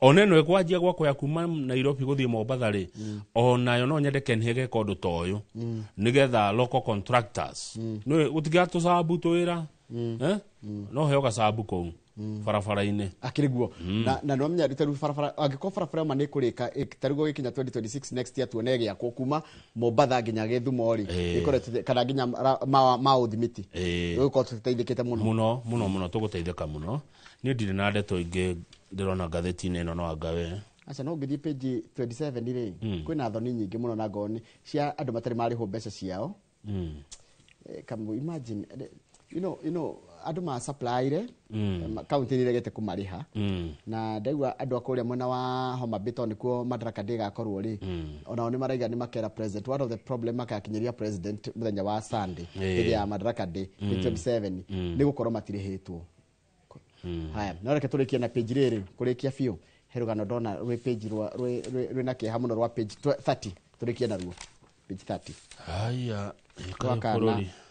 ona ĩno ĩkwanjia gwakwo ya kuma Nairobi gũthiĩ Mombasa rĩ onayo no nyendeke nĩhege kaũndũ ta ũyũ nĩgetha local contractors no gũtigatũcabu twĩra no heo gacabu kũu barabara-inĩ akĩriguo na no menya rĩtaru barabara angĩkorwo barabara ma nĩ kũrĩka tarugo gĩkinya 2026 next year tuone gĩakwo kuma Mombasa nginya Gĩthumo rĩ ĩkoretwo kana nginya ma ũthimiti gũkorwo tũteithĩkĩte mũno tũgũteithĩka mũno niĩ ndirĩ na ndeto ingĩ ndĩrona ngathĩti-inĩ ĩno no angawe aca no ngĩthiĩ page 27 rĩ kwĩna thoni nyingĩ mũno na ngoni cia andũ matarĩ marĩhwo mbeca ciao come imagine you know andũ ma supply re county nĩ regete kũmariha na ndaigua andũ akũrĩa mwena wa Homa Bay nĩkuo Madaraka Day gakorwo rĩ onao nĩ maraiga nĩ makera president one of the problem makakinyeria president mũthenya wa Sunday hĩndĩ ya Madaraka Day 27 nĩ gũkorwo matirĩhĩtwo haya no reke tũrĩkie na page rĩrĩ kũrĩkia biũ herugano ndona rwĩ page rwĩ na kĩeha mũno rwa page 30 tũrĩkie naruo page 30 haya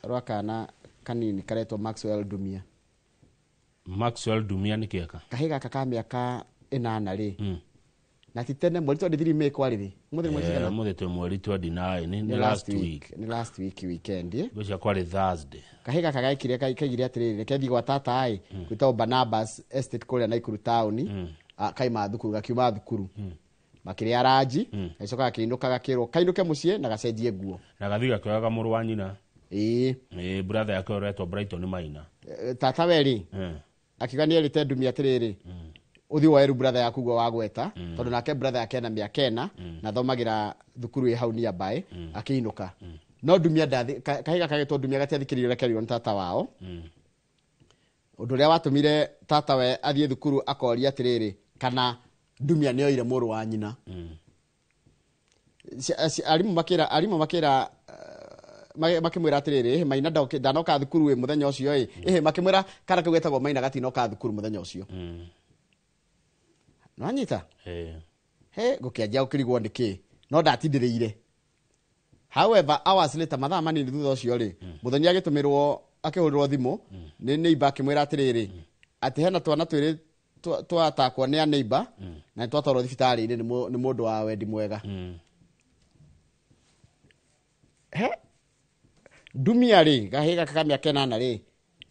rwakana kanini karetwo Maxwell Dumia nĩ kĩaka kahĩ gaka ka mĩaka 8 rĩ na ti tene mweri 23 May kwarĩ mũthĩ twĩ mweri 29 nĩ last week weekend gũcia kwarĩ Thursday kahĩ gaka gaikire kaigire atĩrĩrĩ rekethi gwa tata gwĩtagwo Barnabas Estate kũrĩa Naikuru town kaima thukuru gakiuma thukuru makĩrĩa ranji gacoka gakĩinũka gakĩrwo kainũke mũciĩ na gacenjie nguo na gathi gakĩoyaga mũrũ wa nyina brother yake ũretwo Brighton Maina tata weri akiuga nĩ erĩte Dumia atĩrĩrĩ ũthiĩ woeru brother yaku guo wagweta tondũ nake brother yake na mĩaka 4 na thomagĩra thukuru ĩ hau nearby akĩinũka no Dumia kahiga kagĩtwo Dumia gatiathikĩrĩirio rekerirwo nĩ tata wao ũndũ ũrĩa watũmire tata we athiĩ thukuru akoria atĩrĩrĩ kana Dumia nĩ oire mũrũ wa nyina arimũ makĩra makĩmwĩra atĩrĩrĩ Maina ndanoka thukuru mũthenya ũcio makĩmwĩra kana kau getagwo Maina gatinoka thukuru mũthenya ũcio no anyita gũkĩanjia gũkĩrigwo nĩkĩ no ndatindĩrĩire however hours later mathaa manini thutha ũcio rĩ mũthenya agĩtũmĩrwo akĩhũrĩrwo thimũ nĩ neighbor akĩmwĩra atĩrĩrĩ atĩ hena twana twĩrĩ twatakwo nĩ a neighbor na twatwarwo thibitarĩ-inĩ nĩ mũndũ wa wendi mwega Dumia rĩ gahĩ gaka ka mĩaka 8 rĩ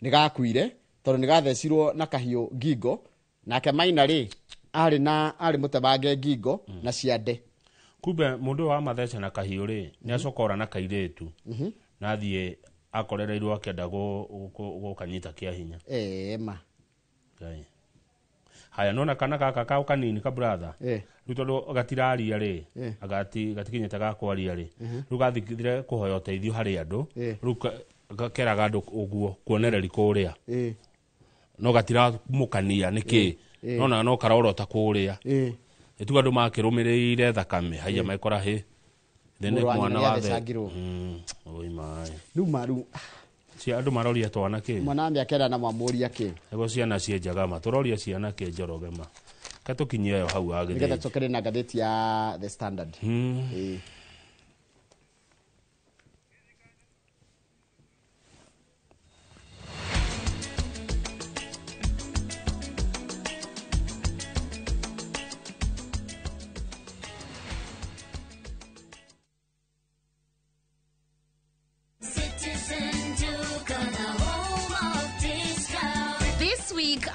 nĩ gakuire tondũ nĩ gathecirwo na kahiũ ngingo, nake Maina rĩ arĩ mũtebange ngingo na ciande. Kumbe mundu wa matheca na kahiũ rĩ nĩ acokora na kairĩtu na thiĩ akorereirwo akĩenda gũkanyita kĩa hinya. Ma haya nona kana gaka kao kanini ka brother rĩu tondũ gatiraria rĩ gatikinyĩte gakwaria rĩ rĩu gathikithire kũhoya ũteithio harĩ andũ rĩu gakeraga andũ ũguo kuonereri kũrĩa no gatiramũkania nĩkĩ nona no karorota kũrĩa ĩtuga andũ makĩrũmĩrĩire thakame haiya maikora hĩ thene mwana wa the oi mai rĩu maru cia andũ maroria twana kĩ mwana mĩakenda na mamũria kĩ ego ciana cienjaga ma tũroria ciana kĩ Njoroge ma katũkinyia yo hau agĩthĩ nĩgetha tũkĩrĩ na ngathĩti ya The Standard.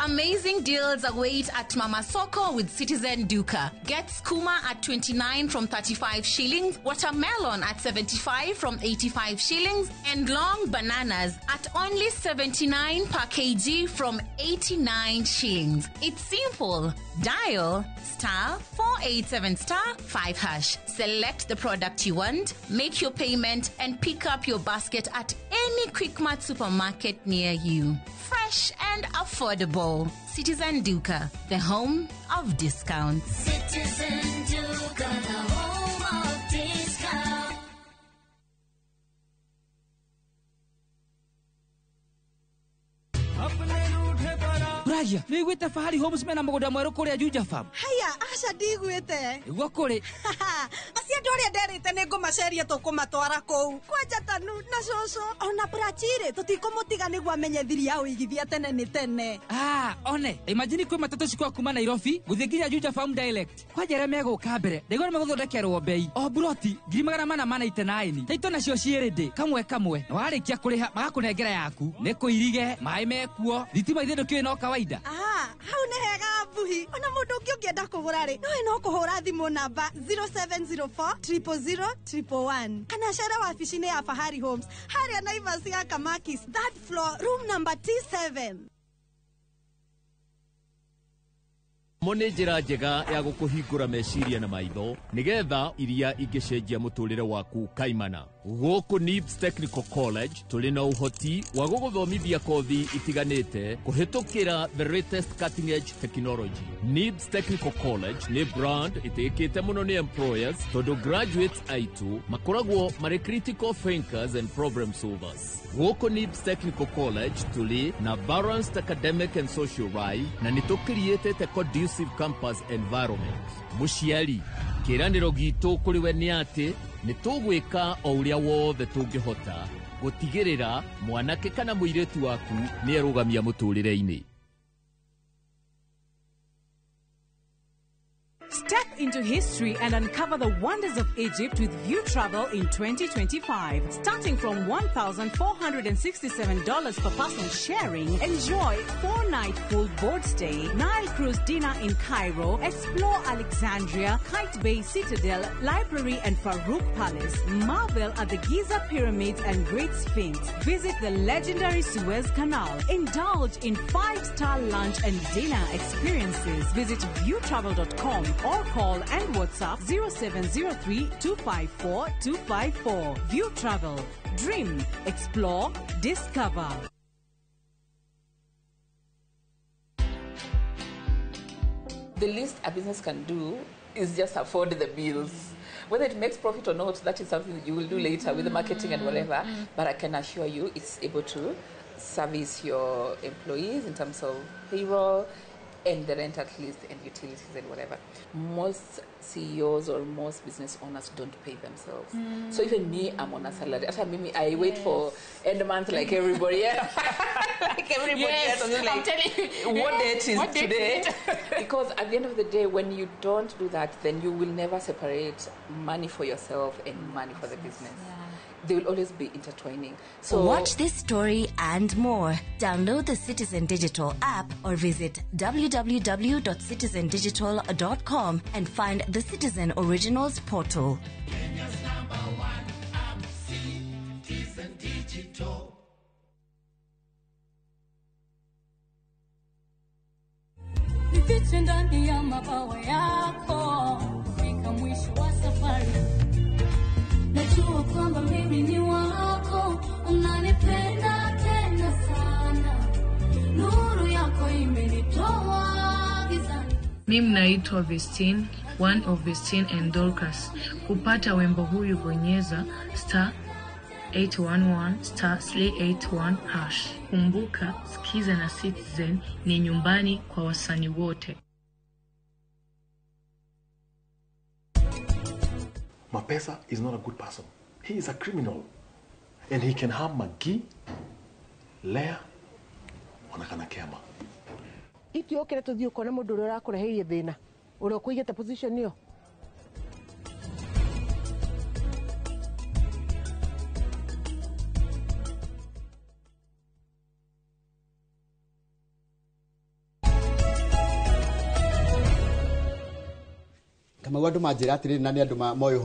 Amazing deals await at Mama Soko with Citizen Duka. Get skooma at 29 from 35 shillings, watermelon at 75 from 85 shillings, and long bananas at only 79 per kg from 89 shillings. It's simple. Dial *487*5#. Select the product you want, make your payment, and pick up your basket at any Quickmart supermarket near you. Fresh and affordable. Citizen Duka, the home of discounts. Citizen Duka, the home of discounts. Raja, ni gwite Fahari Homes mena mũgũnda mwerũ kũrĩa Juja Farm. Haya, aca ndigwĩte. Iguo kũrĩ. Acio andũ arĩa nderĩte nĩ ngũmaceria tũkũmatwara kũu. Kwanja Tanu na Coco ona Brachire tũtikũmũtiga nĩguo amenye thiri ya ũigithia tene nĩ tene. One, imagine kwĩ matatũ cikwa kuma Nairobi gũthiĩ nginya Juja Farm direct. Kwanja rĩa megũka mbere, ndĩgwa nĩ magũthondekerwo bei. O broti 489. Taito nacio ciĩrĩndĩ kamwe. Na warĩkia kũrĩha magakũnengera yaku. Nĩ kũirige, maĩ mekuo, thitima ithĩ ndũkĩũĩ no kawaida. Hau nĩ hega mbuhi. Ona mũndũ ũngĩ ũngĩenda kũgũra rĩ, no kũhũra thimũ namba 0704 000 111. Kana cera wabici-inĩ ya Fahari Homes harĩa Naivas ya Kamakis, third floor, room number T7. Mone njĩra njega ya gũkũhingũra meciria na maitho nĩgetha iria ingĩcenjia mũtũrĩre waku kaimana. Gũkũ NIBS Technical College tũrĩ na ũhoti wa gũgũthomithia kothi itiganĩte kũhĩtũkĩra the latest cutting edge technology. NIBS Technical College nĩ brand ĩtĩkĩte mũno nĩ employers tondũ graduates aitũ makoragwo marĩ critical thinkers and problem solvers. Gũkũ NIBS Technical College tũrĩ na balanced academic and social life na nĩtũkĩriĩtĩte conducive campus environment. Mũciari, kĩranĩro gitũ kũrĩ we nĩ atĩ nĩtũgwĩka o ũrĩa wothe tũngĩhota gũtigĩrĩra mwanake kana mũirĩtu waku nĩerũgamia mũtũrĩre-inĩ. Step into history and uncover the wonders of Egypt with View Travel in 2025. Starting from $1,467 per person sharing, enjoy 4-night full board stay, Nile cruise dinner in Cairo, explore Alexandria, Kite Bay Citadel, Library and Farouk Palace, marvel at the Giza Pyramids and Great Sphinx, visit the legendary Suez Canal, indulge in 5-star lunch and dinner experiences. Visit viewtravel.com or call and WhatsApp 0703-254-254. View Travel. Dream, explore, discover. The least a business can do is just afford the bills. Whether it makes profit or not, that is something that you will do later with the marketing and whatever. But I can assure you it's able to service your employees in terms of payroll, and the rent at least, and utilities and whatever. Most CEOs or most business owners don't pay themselves. So even me, I'm on a salary. After me, I wait for end month like everybody else. Like everybody else. Like, I'm telling you, what date is today? Because at the end of the day, when you don't do that, then you will never separate money for yourself and money for the business. they will always be intertwining. So watch this story and more. Download the Citizen Digital app or visit www.citizendigital.com and find the Citizen Originals portal. Kenya's #1 app, Citizen Digital. Nifiche ndani ya mabawa yako, fika mwisho wa safari. Najua kwamba mimi ni wako, unanipenda tena sana. Nuru yako imenitoa gizani. Mimi naitwa Vestine, one of Vestine and Dorcas. Kupata wimbo huyu bonyeza *811 *81#. Kumbuka, sikiza na Citizen ni nyumbani kwa wasanii wote. Mapesa is not a good person. He is a criminal. And he can harm Magi, Lea, onakana Kema. Iti okere tuthio kona mundu uria urakureheire thina. Uria kuigete position iyo. kama wandu manjira atiri na ni andu moyo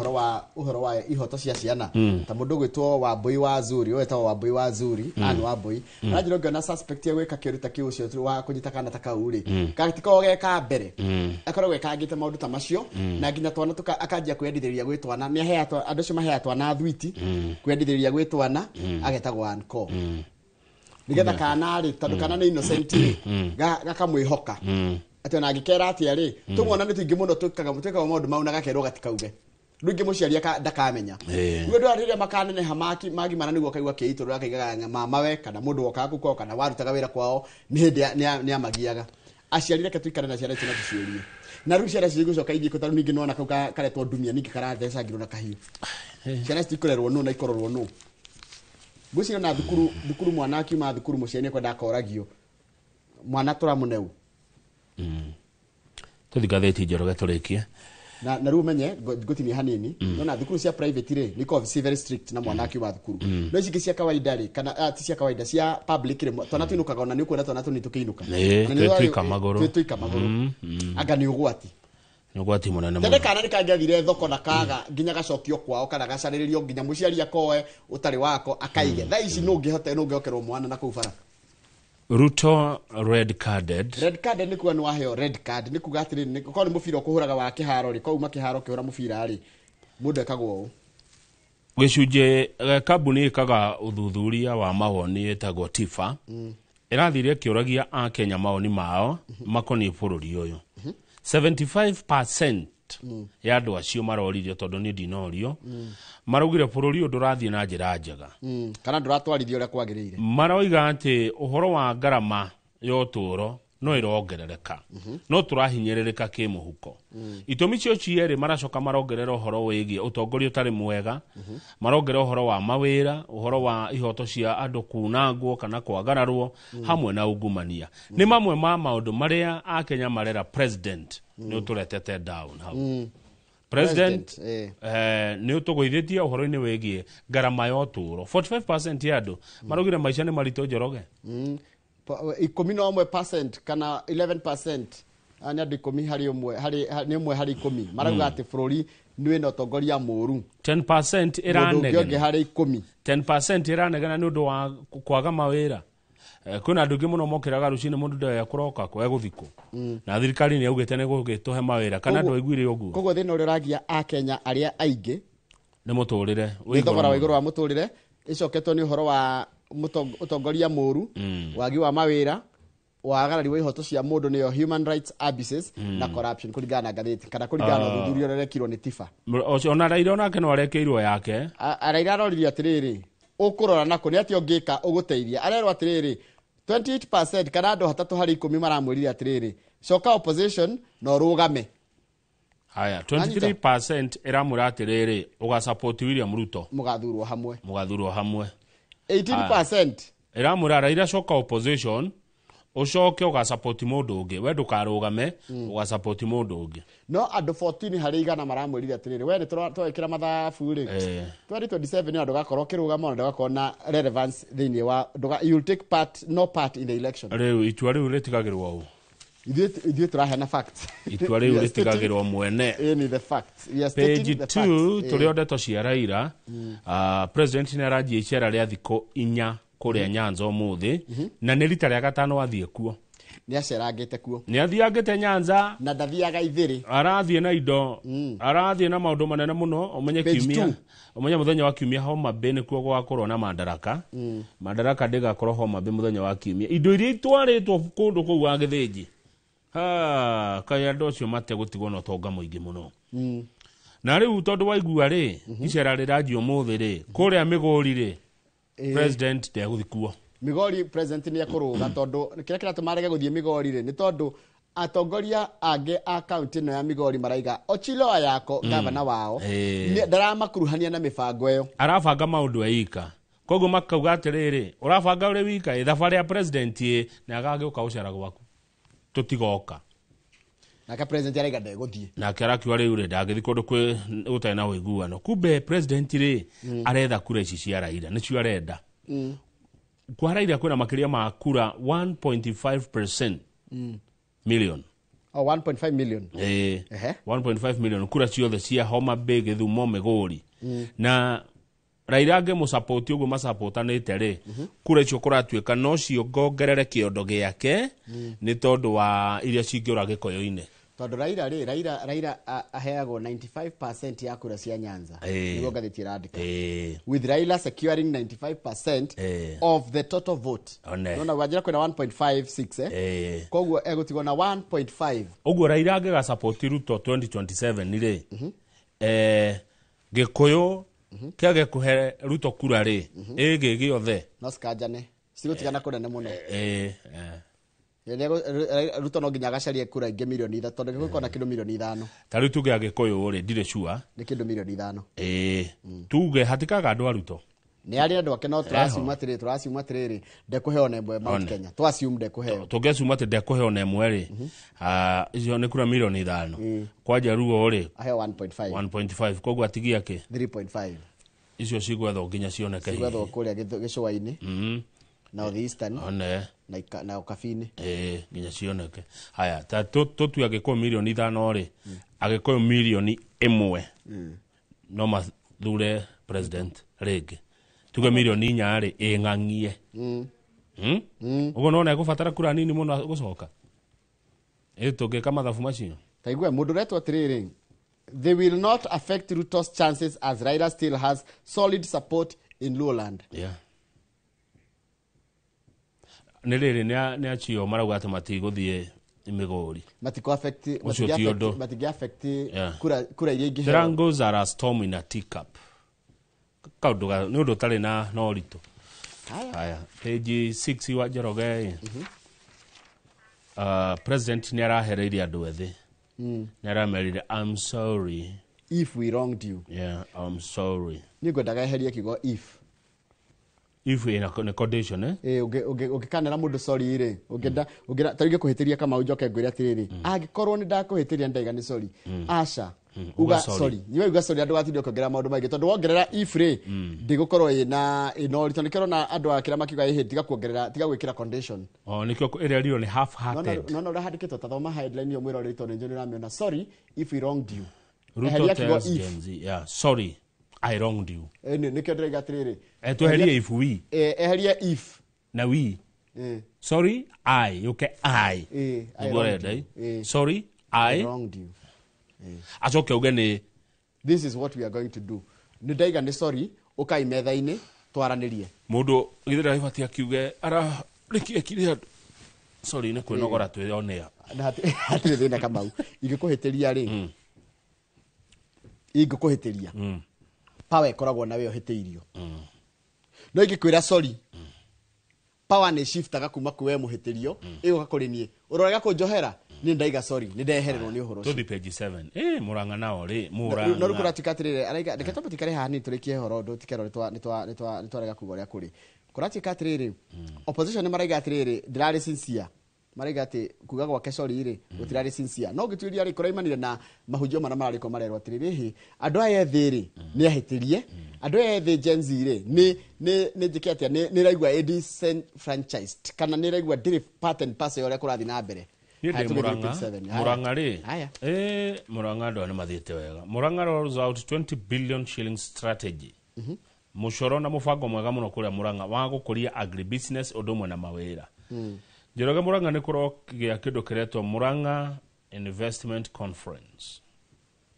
uhoro wa ihoto cia ciana ta mundu gwitwo Wambui wa Zuri wetagwo Wambui wa Zuri ani Wambui ranjiro ngiona suspect ya gwika kiruta kiu cio wa kunyita kana ta kauri gatiko geka mbere akorwo gwekangite maundu ta macio na nginya twana akanjia kwendithĩria gwitwana ni aheatwo andu cio maheatwo na thwiti kwendithĩria gwitwana agetagwo Anko nigetha kana ri tondu kana ni innocent gakamwihoka ati na ngikera ati ari tumwona ni tuingi muno tukaga maundu mau na gakerwo gatikauge ndungi muciaria ndakamenya ndu ariria makanene hamaki magi mana niguo kaigwa kiituru akaigaga mama we kana mundu woka guko kana warutaga wira kwao ni hindi ni amagiaga aciarire ke tuikare na ciana cina tuciurie na ru ciana cigucoka ingi kutaru ningi nona kau karetwo ndumia ningi karatheca ngiro na kahiu ciana citikurerwo no na ikororwo no guci na thukuru mwana akiuma thukuru muciani kwenda akoragio mwana turamuneu tuthigatheti Njoroge turikie na riu menye ngutini hanini nona thukuru cia private ri niko very strict na mwana akiuma thukuru no ici cia kawaida ri kana ti cia kawaida cia public ri twana tuinukaga ona ni ukwenda twana tu ni tukiinuka na tuika maguru aga ni ugwati munene tende kana ni kangathire thoko na kaga nginya gacokio kwao kana gacariririo nginya muciari akoe utari wako akaige tha ici no ngihote no ngiokerwo mwana na kuu bara Ruto red card ni kuwa ni waheo red card ni kuga atiri ni ko ni mufira kuhuraga wa kiharo ri ko uma kiharo kihura mufira ri mundu ekagwo gicunje kambuni ikaga uthuthuria wa mawoni etagwo Tifa irathiria kiuragia a Kenya mawoni mao makoni bururi uyu 75% ya andu acio maroririo tondu ni ndinorio marugire bururi ndurathie na njira njega kana nduratwarithio uria kwagiriire maroiga ati uhoro wa ngarama yo turo no irongerereka no turahinyeririka kimuhuko itumi cio ciere maracoka marongerera uhoro wigi utongoria utari mwega marongerera uhoro wa mawira uhoro wa ihoto cia andu kunangwo kana kwagararwo hamwe na ungumania ni mamwe ma maundu maria a Kenya marera president ni uturetete down hau president ni utugoithitie uhoro-ini wigie ngarama yo turo 45% ya andu marugire maisha ni marito Njoroge 11% kana 11% ani andu 10 hari umwe ni umwe hari 10 marauga ati bururi ni wina utongoria muru 10% iranegena hari 10 10% iranegena ni undu wa kwaga mawira kuna andu muno mokiraga rucine mundu ndoya kuroka kwa guthiko na thirikari ni augite ni gugituhe mawira kana andu aiguire uguo koguo thina uri ragia a Kenya aria aingi ni muturire thogora wa iguru wa muturire icoketwo ni uhoro wa utongoria muru wagi wa mawira wagarari wa ihoto cia mundu niyo human rights abuses na corruption kuringana na gatheti kana kuringana na thuthuria rekirwo ni Tifa ona Raila onake no arekeirwo yake Raila aroririe atiriri ukurora nako ni ati ongika uguteithia arerwo atiriri 28% kana andu 3 hari 10 maramwirire atiriri coka opposition no rugame haya 23% iramura atiriri uga support William Ruto mugathurwo hamwe 18% iramura Raila coka opposition ucoke ugasupport mundu ungi we ndukarugame ugasupport mundu ungi no andu 14 hari igana maramwirire atiriri we ni twekira mathabu ri 2027 ni andu gakorwo kirugama na ndagakorwo na relevance thini wa you will take part in the election riu itua riu ritigagirwo u ithuĩ tũraheana facts itua rĩu rĩtigagĩrwo mwene the facts page 2 tũrĩ ndeto cia Raila president nĩ aranjia icera rĩa thikũ 4 kũrĩa Nyanza ũmũthĩ na nĩ rita rĩa gatano athiĩ kuo nĩ acerangĩte kuo nĩ athiangĩte Nyanza na ndathiaga ithĩrĩ arathiĩ na indo arathiĩ na maũndũ manene mũno ũmenye kiumia ũmenye mũthenya wa kiumia Homa Bay nĩ kuo gwakorwo na Madaraka Madaraka ndĩgakorwo Homa Bay mũthenya wa kiumia indo iria itwarĩtwo kũndũ kũu wa Gĩthĩnji kaya ndocio mate gutigwo no tonga muingi muno na riu tondu waigua ri icera riranjio muthi ri kuria Migori ri president de guthikuo Migori president ni akuruga tondu kira kiratumaraga guthie Migori ri ni tondu atongoria ange a county no ya Migori maraiga Ochilo Ayako gavana wao ndaramakuruhania na mibango yo arabanga maundu eika koguo makauga atiriri urabanga uri wika ithabari ya president na agagiuka ucera gwaku tutigoka naka president araiga ndeguthie na karakiwa riu ri ndagithi kundu kwi utai na wiguano kumbe president ri aretha kura ici cia Raila nicio arenda kwa Raila kwina makiria ma kura 1.5% million 1.5 million 1.5 million kura ciothe cia Homa Bay Githumo Migori na Raila ange musupport uguo masupportanite ri kura icio kuratuika no cio ngongerere kiondo giake ni tondu wa iria cingiura gikoyo-ine tondu Raila aheagwo 95% ya kura cia Nyanza nigo gathiti radika with Raila securing 95% of the total vote no wajira kwina 1.56 koguo egutigwo na 1.5 uguo Raila ange ga support Ruto 2027 ni ri gikoyo kiage kuhe Ruto kura ri igi giothe no skajane sigutigana kunene muno Ruto no nginya gacarie kura ingi milioni 3 tondu giko na kindu milioni 5 ta riu tuge agikoyo ri ndire sure ni kindu milioni 5 tuge hatikaga andu a Ruto ni ari andu ake no turasiuma atiriri ndekuheo nemwe Mount Kenya twasium ndekuheo tugeciuma ati ndekuheo nemwe ri icio ni kura milioni 5 kwaja ruo ri aheo 1.5 koguo atigia ke 3.5 icio cigwetho nginya cioneke cigwetho kuria gicuwa-ini North Eastern na Ukabini nginya cioneke haya ta tutu agikuwa milioni 5 ri agikuwa milioni 1 no mathure president rege tuge milioni 4 ri ing'ang'ie ugo no na gubatara kura nini muno gucoka tungika mathabu macio taigwe mundu retwo atiriri they will not affect Ruto's chances as Raila still has solid support in Lowland niriri ni achio marauga ati matiguthie Migori matiko affect kura iria ingi Strangles are a storm in a teacup kauduga ni undu tari na no rito haya page 6 wa Njoroge president ni arahereirie andu ethi ni aramerire I'm sorry if we wronged you I'm sorry ni ngwendaga eherie kigo if in a condition ugikanera mundu sorry ri ungenda tarige kuhitiria kama ujoke ngwire atiriri angikorwo ni ndakuhitiria ndaiga ni sorry aca uga sorry niwe uga sorry andu gatinde kuongerera maundu maingi tondu wongerera if ri ndigukorwo ina rito nikero na andu akira makiuga ihe tiga kuongerera tiga gwikira condition nikyo area rio ni half hearted no handikitwo ta thoma headline yo mwiro rito njo niramiona sorry if we wronged you Ruto tells Gen Z sorry I wronged you nikyo ndiriga atiriri eherie if we eherie if na we sorry I I sorry I wronged you acoke uge ni this is what we are going to do ni ndaiga ni sorry ukai metha-ini twaranirie mundu githira ibati akiuge ara rikie kire andu sorry ni kwinogora twionea hatire thina Kamau ingikuhitiria ri ingikuhitiria power ikoragwo nawe uhiteirio no ingikwira sorry power ni shiftaga kuma kuwe muhitirio igoka kuri nie urorega kunjohera ni ndaiga sorry ni ndehererwo ni uhoro to page 7 muranga nao ri no rukura tikatirire araiga ndiketo mutikare hani turikie horo ndo tikero ni twarega kugoria kuri kuratika atiriri opposition ni maraiga atiriri ndirari sincere maraiga ati kuga gwake sorry ri gutirari sincere no gituiria ri kuraimanire na mahunjio mana marariko marerwo atiriri hi andu aya thiri ni ahitirie andu aya thi Gen Z ri ni njike atia ni raigwa disenfranchised kana ni raigwa ndiri part and parcel ore kurathi na mbere Muranga ri Muranga ndo ni mathiete wega Muranga rolls out 20 billion shillings strategy mushoro na mufango mwega muno kuria Muranga wa gukuria agribusiness odumwe na mawira Njoroge Muranga ni kurokia kindu kiretwo Muranga Investment Conference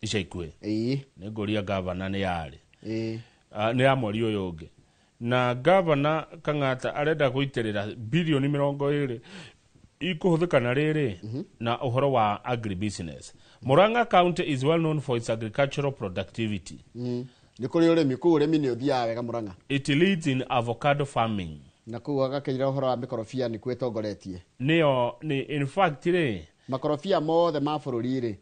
ica ikue ni nguria governor ni yari ni ya mweri uyu ungi na governor Kang'ata arenda guitirira bilioni 20 ikuhuthikana riri na uhoro wa agribusiness. Muranga County is well known for its agricultural productivity. Ni kuri urimi ku urimi ni uthia wega Muranga. It leads in avocado farming. Na ku agakeira uhoro wa mikorofia ni kwetongoretie. Nio ni in fact ri makorofia mothe ma bururi ri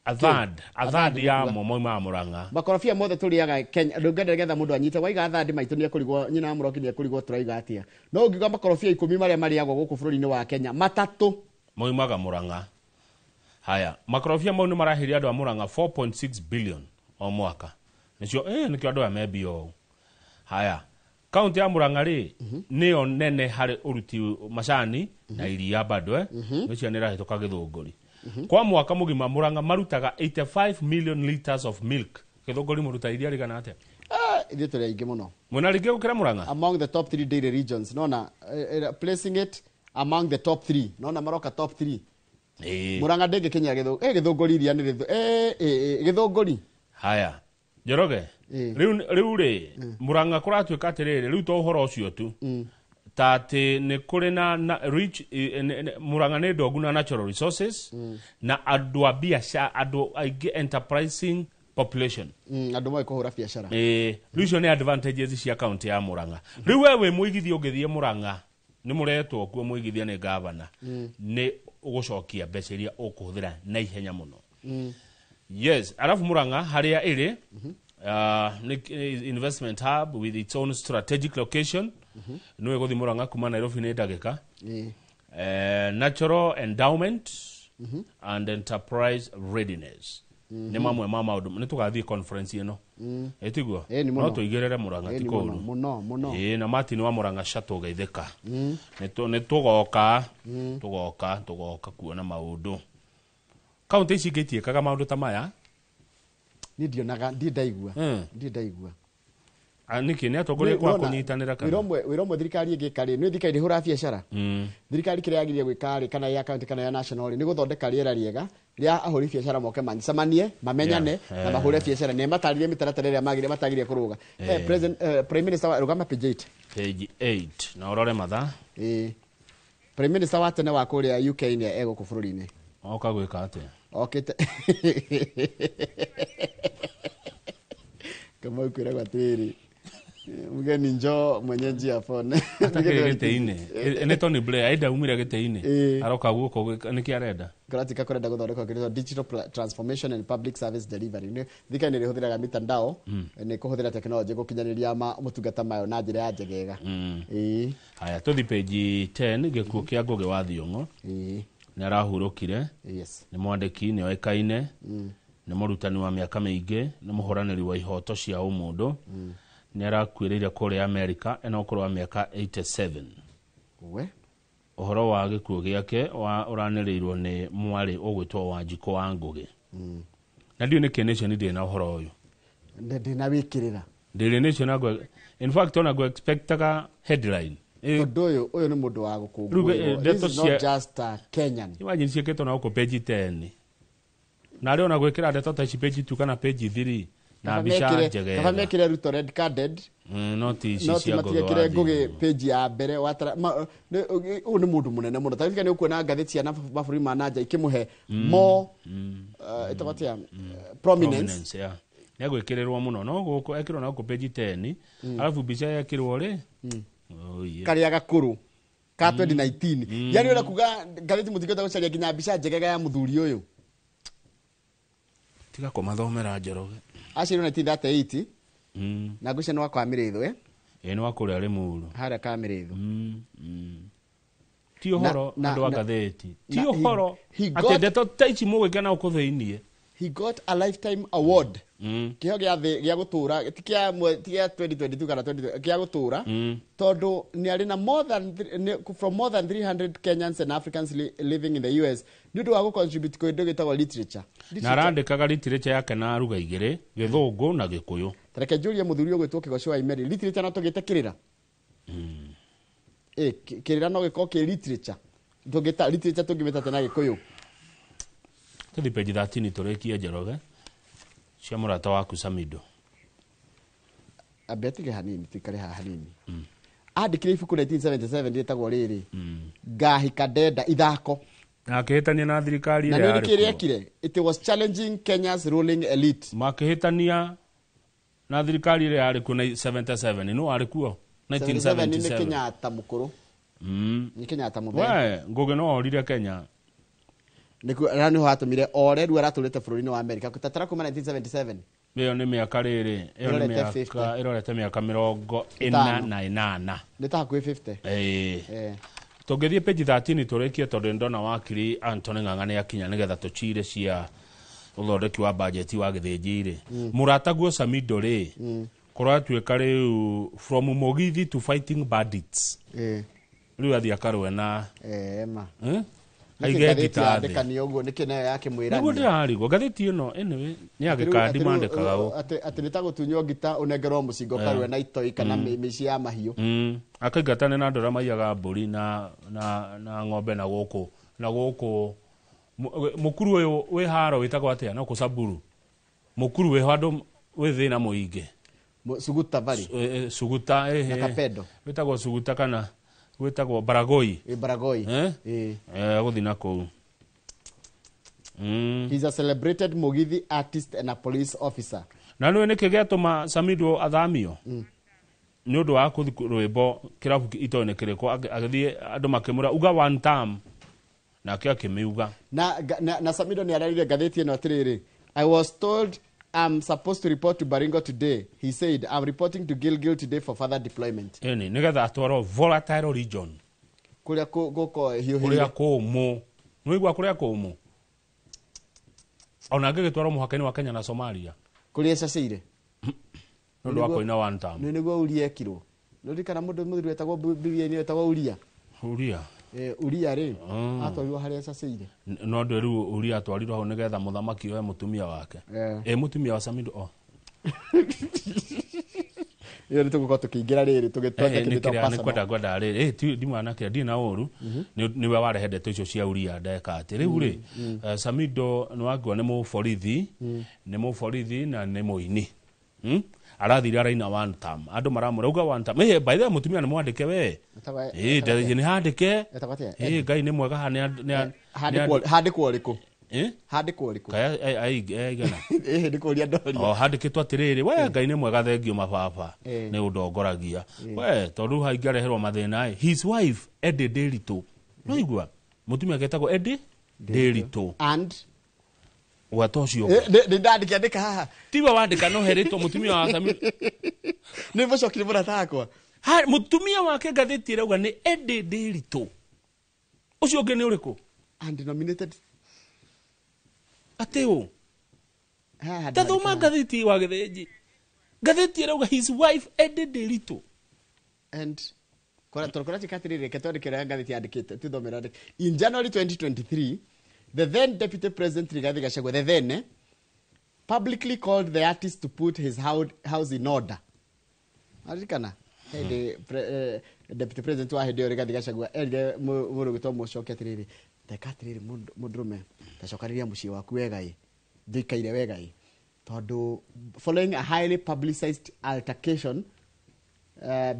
athad ya momo ma Muranga. Makorofia mothe turiaga Kenya ndungende getha mundu anyite waiga athadi maitu ni kurigwo nyina muroki ni kurigwo turaiga atia no ngiuga makorofia 10 maria mariagwo guku bururi-ini wa Kenya matatu moimaga Muranga. Haya makorofia mau ni marahiria andu a Muranga 4.6 billion o mwaka nicio nikio andu a mebio. Haya kaunti ya Muranga ri niyo nene hari uruti macani na iria bado nicio ni rahituka githunguri. Kwa mwaka mugima Muranga marutaga 85 million liters of milk. Githunguri muruta iria rigana atia? Iria turi aingi muno. Muna ringi gukira Muranga? Among the top 3 dairy regions. Nona placing it among the top 3. Nona maroka top 3. Muranga ndenge Kenya githunguri iria ni githunguri. Haya. Njoroge. Riu ri Muranga kuratuika atiriri riu to uhoro ucio tu. Tate ni kuri na rich Muranga ni ndogu na natural resources na andu a biashara andu aige enterprising population andu mo ikuhura biashara riu ni advantages cia county ya Muranga. Riu wewe muigithio ngithie Muranga ni muretwo kuo muigithia ni governor ni ugucokia mbeca iria ukuhuthira na ihenya muno. Yes, alafu Muranga haria iri investment hub with its own strategic location. No guthi Muranga kuma Nairobi ni ndagika. Natural endowment and enterprise readiness. Ni mamwe mama maundu ni tugathie conference ino. Etigwo. No tuigirere Muranga tikuru. Muno. Na Martin wa Muranga shatu geitheka. Ni tugoka kuona maundu. County ici ngitiekaga maundu ta maya. Ni ndionaga ndaigua. Aniki ni atogore kwa kunyitanira kana wiromwe thirikari igikari ni thirikari hura biashara thirikari kire yagirie gwikari kana ya county kana ya national ni guthondeka riera riega ria ahuri biashara moke mancamanie mamenyane na mahure biashara ni matarire mitaratara ria magire matagirie kuruga president prime minister rugama page 8 na orore matha prime minister wa tene wa kuria UK ni ego ku bururi-ini oka gwika atia okite kama ukwira kwa tiri mugeni njo mwenyeji afone gite-ini ene Tony Blair aida umira gite-ini aroka guko niki arenda kratika kurenda guthondeka kirizo digital transformation and public service delivery ni thika ni rihuthiraga mitandao ni kuhuthira technology gukinyaniria mutungata mayo na njira ya njegega haya tuthi page 10 gikuo kia Ngugi wa Thiong'o ni arahurukire ni mwandiki ni oekaine ni murutani wa miaka mingi ni muhoraniri wa ihoto cia umundu ni arakwiriria kuri America enokorwa miaka 87 uhoro wa gikuo giake uranirirwo ni mwari ugwitwo Wanjiko wa Ngugi na ndio ni kenation ndi na uhoro uyu ndi na wikirira ndi nation agwa in fact ona go expectaga headline uyu ni mundu wa gukungurwo this is not just Kenyan imagine cieketo na uko page 10 na leo na gwekera ndeto ta page 2 kana page 3 na bisha njegera kama mekire ruto red carded notice cia Ngugi page ya mbere watara ni mundu munene muno tarika ni ukuona ngatheti ya maburi manaja ikimuhe more itabatia prominence ya gwekirerwa muno no guko ekirwo na uko page 10 alafu bisha yakirwo ri kari agakuru ka 2019 yani ora kuga ngatheti mutigota gucaria ginya bisha njegega ya muthuri uyu tiga komathomera Njoroge ashiro 1938 na gucia no kwa miritho ni wakuri ari muru hara ka miritho ti uhoro andu agatheti ti uhoro ati ndeto taici mugikena uko thiini he got a lifetime award kiheo gia gutura ti kia 2022 kana 2020 gia gutura tondu ni ari na more than from more than 300 Kenyans and Africans living in the US ndu wa contribute ko indo gitagwo literature na arandikaga literature yake na ruga igire githungu na gikuyu tareke Julia muthuri ogwitwo Kigosho wa Imeri literature no tugitekirira kirira no giko ki literature tugita literature tugimeta tena gikuyu tuthi page 13 turekia Njoroge cia murata waku Samido abetige hanini tikare hanini andikire ibuku 1977 ndetagwo riri ngahi kadeda ithako akihitania na thirikari ile na nini kirekire it was challenging Kenya's ruling elite makihitania na thirikari ile yari ku 77 no ari kuo 1977 ni Kenyatta mukuru ni Kenyatta muthe we nguge no orire Kenya niku rani ho atumire ore ru aratulite bururi-ini wa America kutatara kuma 1977 iyo ni miaka riri iyo ni miaka irorete miaka 48 ni ta hakuhi 50 tungithie page 13 turekie tondu ndona wakiri Anthony Ng'ang'ani akinya nigetha tuchire cia uthondeki wa budget wa githinjiri murata guo Samido ri kuratuika riu from Mugithi to fighting bandits riu athia karwe na ma aigethita ndekani oguo nikene yake mwirani niguo ndirarigwo ngathiti ino anyway ni agikandi mandikaga u ati nitagutunyo ngita unengerwo mucingo karwe na itoi kana mici ya mahiu akaigatane na ndora maiyaga mburi na ng'ombe na guku mukuru uyu wi haro witagwo atia no kusaburu mukuru wi handu wi thina muingi suguta bari suguta na kapedo witagwo suguta kana witagwo Baragoi Baragoi guthina ku he's a celebrated Mugithi artist and a police officer na no ne kigetuma Samido athamio ni undu wa kuthi rwimbo kirabu itonekere ko agithie andu makimura uga one time na kia kimiuga na Samido ni ararire gatheti eno atiriri I was told I'm supposed to report to Baringo today. He said, I'm reporting to Gilgil today for further deployment. Eni, nigetha atwaro volatile region. Kuria goko hiyo kuria kumu. Nwigwa kuria kumu. Ona ngigitwaro muhakeni wa Kenya na Somalia. Kuria cacire. Ndu wako ina one time. Niguo uria ekirwo. Nuri kana mundu muthuri wetagwo Bibiani wetagwo Uria. Uria. Uria ri atwarirwo haria cacire. No ndu riu Uria atwarirwo ho nigetha muthamaki oe mutumia wake. Mutumia wa Samido iyo nituguko tukiingira riri tugitwende kibito pasa ni kwenda riri ti ndimwana ke ndina uru niwe warehe icio cia Uria ndeka ati riu ri Samido no agwa ni muforithi na ni muini arathire araina one time andu maramurauga one time by the mutumia ni mwandike we ni handike ngai ni mwega handikwo riku handikwo riku kaya igana ndikuria ndori handikitwo atiriri we ngai ni mwega thengio mababa ni udongoragia we tondu haingareherwo mathina his wife Eddie Derito no igwa mutumia getagwo Eddie Derito and watocio ni ndandika haha tiwa wandika no herito mutumia wa Samido ni mucokire murata akwa mutumia wake gatheti rauga ni Eddie Derito ucio ungi ni uriku and nominated ateo tathoma gatheti wa githenji gatheti rauga his wife Eddie Derito and tukora chikatirire ketondekera gatheti andikite tuthomera in January 2023 the then Deputy President Rigathi Gachagua, the then, publicly called the artist to put his house in order. Arikana, the Deputy President wa Hideo Rigathi Gachagua, muru gito mushoke atiriri, tekatiriri mudrume, tashokariria muci waku wegai, ndikaire wegai. Tondu following a highly publicized altercation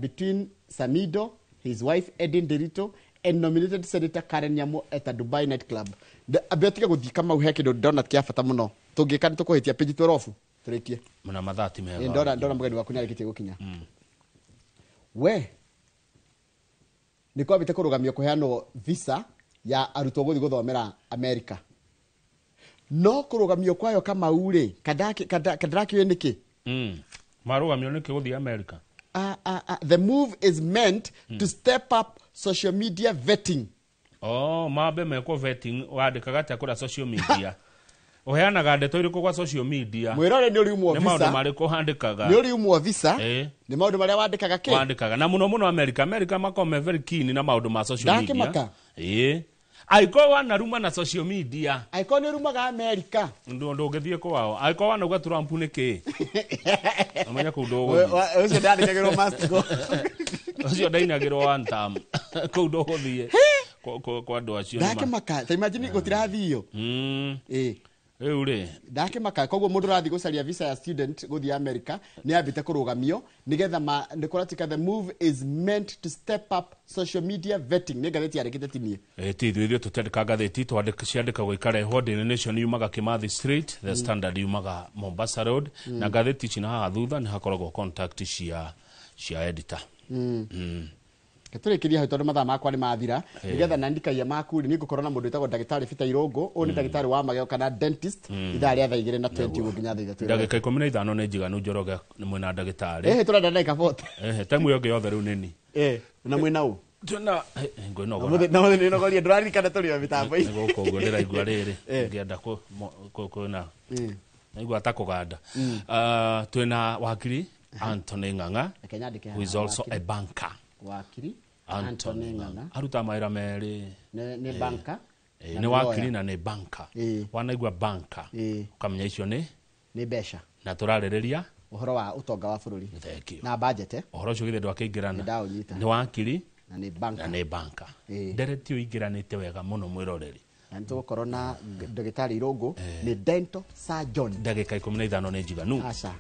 between Samido, his wife Edin Derito, and nominated Senator Karen Nyamu at a Dubai nightclub. Abetika guthika mau he kindu ndona kia bata muno tungika ni tukuhitia page 12 turekie muna mathati mega ndona mugeni waku ni arikitie gukinya we ni kwa bite kurugamio kuheanwo visa ya arutwo guthi guthomera America no kurugamio kwayo kama ure kadaraki we niki marugamio niki guthi America the move is meant to step up social media vetting mambe meko vetting wandikaga atia kura social media. Oheanaga ndeto iriko kwa social media. Mwirore ni uri umwo visa. Ni maundu mariko handikaga. Ni uri umwo visa. Ni maundu maria wandikaga ke. Wandikaga na muno America makome very keen na maundu ma social media. Aiko wana ruma na social media. Aiko ni rumaga America. Ndo ngethie kwao. Aiko wana gwa Trump ni ki. Amanya ku ndogo. Ucio ndandikagirwo mastigo. Ucio ndainagirwo one time. Ku ndogo thie. Kwa ndo acio. Ndake maka. Ta imagine gutirathio. Ure ndake maka koguo mundu rathi gucaria visa ya student guthi America ni ambite kurugamio nigetha ni kuratika the move is meant to step up social media vetting ni gatheti yarikite tinie tithio tutandika gatheti twandika gwikara Hode Nation yumaga Kimathi Street the Standard yumaga Mombasa Road na gatheti china haha thutha ni hakoragwo contact cia editor Ketore kiria hau tondu mathaa makwa ni mathira nigetha nandikaia maku ni ngukorwo na mundu etagwo ndagitari Peter Irongo o ni ndagitari wa magego kana dentist ithaa ria 2:20 gukinya 3:00 ndagika 15 ni njiganu Njoroge ni mwena ndagitari turenda ndagika 40 time yo yothe riu nini na mwena u tuna ngono na ni nogoria ndurarikana tuli mitambo ii ngoko ngo ndiraigua riri ngienda ko na naigua atakuganda twina wakiri Anthony Ng'ang'a who is also a banker wakiri Anthony Ng'ang'a aruta maira meri ni banker ni wakiri na ni banker wanaigua banker ukamenya icio ni besha na turaririria uhoro wa utonga wa bururi na budget uhoro ucio githe ndwakingirana ni wakiri na ni banker nderetio ingiranite wega muno mwiroreri Anto corona ndagitari Irongo ni dental surgeon ndagika 15 ni njiganu aca